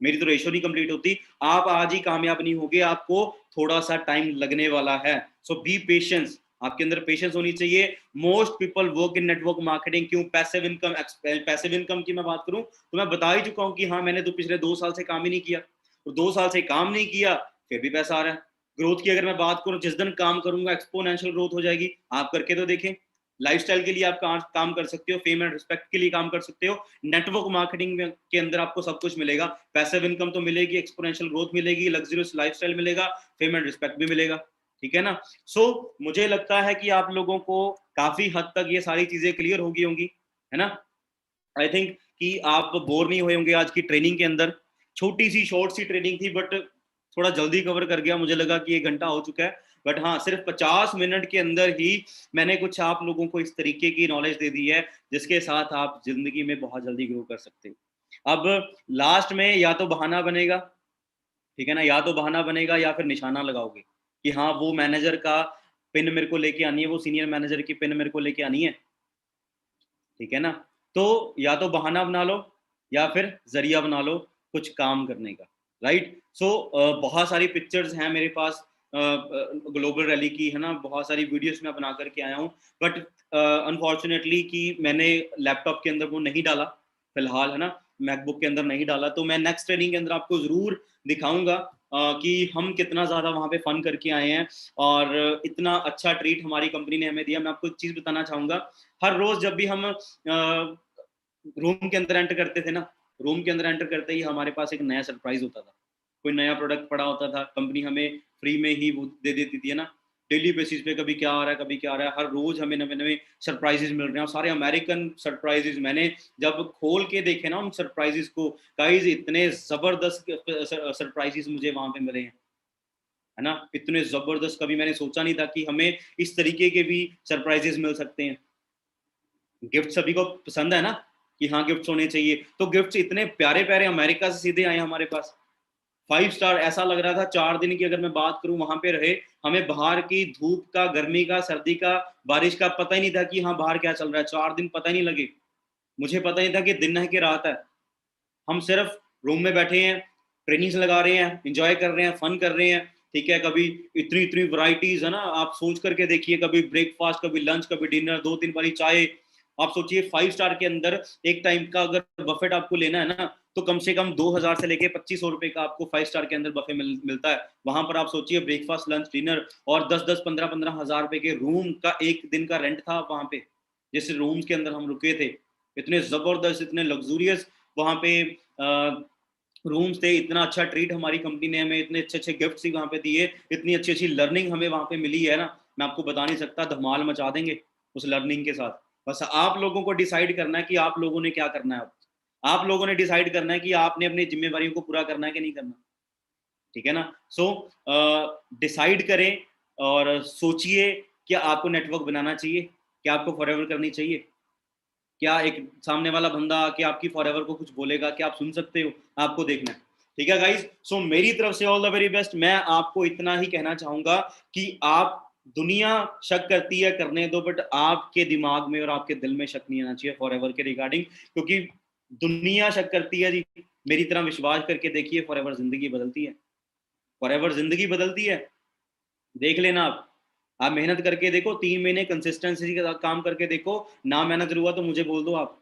मेरी तो रेशो नहीं कंप्लीट होती। आप आज ही कामयाब नहीं होगे, आपको थोड़ा सा टाइम लगने वाला है। सो बी पेशेंस, आपके अंदर पेशेंस होनी चाहिए। Most people work in network marketing. क्यों? Passive income. पैसिव इनकम की मैं बात करूं तो मैं बता ही चुका हूं कि हाँ, मैंने तो पिछले 2 साल से काम ही नहीं किया, तो 2 साल से काम नहीं किया, फिर भी पैसा आ रहा है। ग्रोथ की अगर मैं बात करूं, जिस दिन काम करूंगा एक्सपोनेंशियल ग्रोथ हो जाएगी। आप करके तो देखें। लाइफस्टाइल के लिए आप काम कर सकते हो, फेम एंड रिस्पेक्ट के लिए काम कर सकते हो, नेटवर्क मार्केटिंग के अंदर आपको सब कुछ मिलेगा। पैसिव इनकम तो मिलेगी, एक्सपोनेंशियल ग्रोथ मिलेगी, लग्जरियस लाइफस्टाइल मिलेगा, फेम एंड रिस्पेक्ट भी मिलेगा। ठीक है ना। मुझे लगता है कि आप लोगों को काफी हद तक ये सारी चीजें क्लियर होगी होंगी, है ना। आई थिंक कि आप बोर नहीं हुए होंगे आज की ट्रेनिंग के अंदर। छोटी सी शॉर्ट सी ट्रेनिंग थी, बट थोड़ा जल्दी कवर कर गया, मुझे लगा कि 1 घंटा हो चुका है, बट हाँ, सिर्फ 50 मिनट के अंदर ही मैंने कुछ आप लोगों को इस तरीके की नॉलेज दे दी है, जिसके साथ आप जिंदगी में बहुत जल्दी ग्रो कर सकते हो। अब लास्ट में या तो बहाना बनेगा, ठीक है ना, या तो बहाना बनेगा या फिर निशाना लगाओगे कि हाँ, वो मैनेजर का पिन मेरे को लेके आनी है, वो सीनियर मैनेजर की पिन मेरे को लेके आनी है। ठीक है ना। तो या तो बहाना बना लो या फिर जरिया बना लो कुछ काम करने का। राइट। बहुत सारी पिक्चर्स हैं मेरे पास ग्लोबल रैली की, है ना, बहुत सारी वीडियोस मैं बना करके आया हूँ, बट अनफॉर्चुनेटली कि मैंने लैपटॉप के अंदर वो नहीं डाला फिलहाल, है ना, मैकबुक के अंदर नहीं डाला। तो मैं नेक्स्ट ट्रेनिंग के अंदर आपको जरूर दिखाऊंगा कि हम कितना ज्यादा वहां पे फन करके आए हैं, और इतना अच्छा ट्रीट हमारी कंपनी ने हमें दिया। मैं आपको एक चीज बताना चाहूंगा, हर रोज जब भी हम रूम के अंदर एंटर करते थे ना, रूम के अंदर एंटर करते ही हमारे पास एक नया सरप्राइज होता था। कोई नया प्रोडक्ट पड़ा होता था, कंपनी हमें फ्री में ही वो दे देती थी, है ना। डेली बेसिस पे कभी क्या आ रहा है, कभी क्या आ रहा है, हर रोज हमें नए नए सरप्राइजेस मिल रहे हैं, और सारे अमेरिकन सरप्राइजेस। मैंने जब खोल के देखे ना उन सरप्राइजेस को, गाइस इतने जबरदस्त सरप्राइजेस मुझे वहां पे मिले हैं, है ना। इतने जबरदस्त, कभी मैंने सोचा नहीं था कि हमें इस तरीके के भी सरप्राइजेस मिल सकते हैं। गिफ्ट सभी को पसंद है ना, कि हाँ गिफ्ट्स होने चाहिए, तो गिफ्ट्स इतने प्यारे प्यारे अमेरिका से सीधे आए हमारे पास। 5 स्टार, ऐसा लग रहा था 4 दिन की अगर मैं बात करूं वहां पे रहे, हमें बाहर की धूप का, गर्मी का, सर्दी का, बारिश का पता ही नहीं था कि हाँ बाहर क्या चल रहा है। 4 दिन पता ही नहीं लगे, मुझे पता नहीं था कि दिन है कि रात है। हम सिर्फ रूम में बैठे हैं, ट्रेनिंग्स लगा रहे हैं, इंजॉय कर रहे हैं, फन कर रहे हैं, ठीक है। कभी इतनी इतनी वैरायटीज, है ना, आप सोच करके देखिए, कभी ब्रेकफास्ट, कभी लंच, कभी डिनर, 2 3 बारी चाय। आप सोचिए 5 स्टार के अंदर एक टाइम का अगर बफेट आपको लेना है ना, तो कम से कम 2000 से लेके 2500 रुपए का आपको 5 स्टार के अंदर बफे मिलता है। वहां पर आप सोचिए ब्रेकफास्ट, लंच, डिनर, और 10 10 15 15 हजार रुपए के रूम का एक दिन का रेंट था वहां पे, जिस रूम्स के अंदर हम रुके थे। इतने जबरदस्त, इतने लग्जूरियस वहां पे रूम्स थे, इतना अच्छा ट्रीट हमारी कंपनी ने हमें, इतने अच्छे अच्छे गिफ्ट्स ही वहाँ पे दिए, इतनी अच्छी अच्छी लर्निंग हमें वहाँ पे मिली है ना, मैं आपको बता नहीं सकता। धमाल मचा देंगे उस लर्निंग के साथ। बस आप लोगों को डिसाइड करना है कि आप लोगों ने क्या करना है। आप लोगों ने डिसाइड करना है कि आपने अपनी जिम्मेवारियों को पूरा करना है कि नहीं करना, ठीक है ना। सो डिसाइड करें और सोचिए, क्या आपको नेटवर्क बनाना चाहिए, क्या आपको फॉरएवर करनी चाहिए, क्या एक सामने वाला बंदा आके आपकी फॉरएवर को कुछ बोलेगा, क्या आप सुन सकते हो, आपको देखना है, ठीक है गाइस। सो मेरी तरफ से ऑल द वेरी बेस्ट। मैं आपको इतना ही कहना चाहूंगा कि आप, दुनिया शक करती है, करने दो, बट आपके दिमाग में और आपके दिल में शक नहीं आना चाहिए फॉरएवर के रिगार्डिंग, क्योंकि दुनिया शक करती है जी, मेरी तरह विश्वास करके देखिए, फॉरएवर जिंदगी बदलती है, फॉरएवर जिंदगी बदलती है। देख लेना आप मेहनत करके देखो, 3 महीने कंसिस्टेंसी के साथ काम करके देखो, ना मैनेजर हुआ तो मुझे बोल दो आप।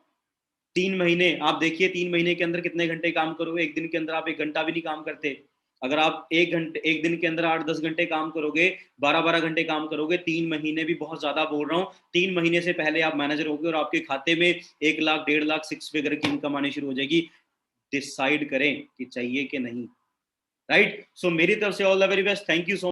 3 महीने आप देखिए, 3 महीने के अंदर कितने घंटे काम करोगे। एक दिन के अंदर आप 1 घंटा भी नहीं काम करते। अगर आप 1 घंटे, एक दिन के अंदर 8 10 घंटे काम करोगे, 12 12 घंटे काम करोगे, 3 महीने भी बहुत ज्यादा बोल रहा हूँ, 3 महीने से पहले आप मैनेजर होगे और आपके खाते में 1 लाख 1.5 लाख 6 फिगर की इनकम आनी शुरू हो जाएगी। डिसाइड करें कि चाहिए कि नहीं, राइट। सो मेरी तरफ से all the very best, thank you so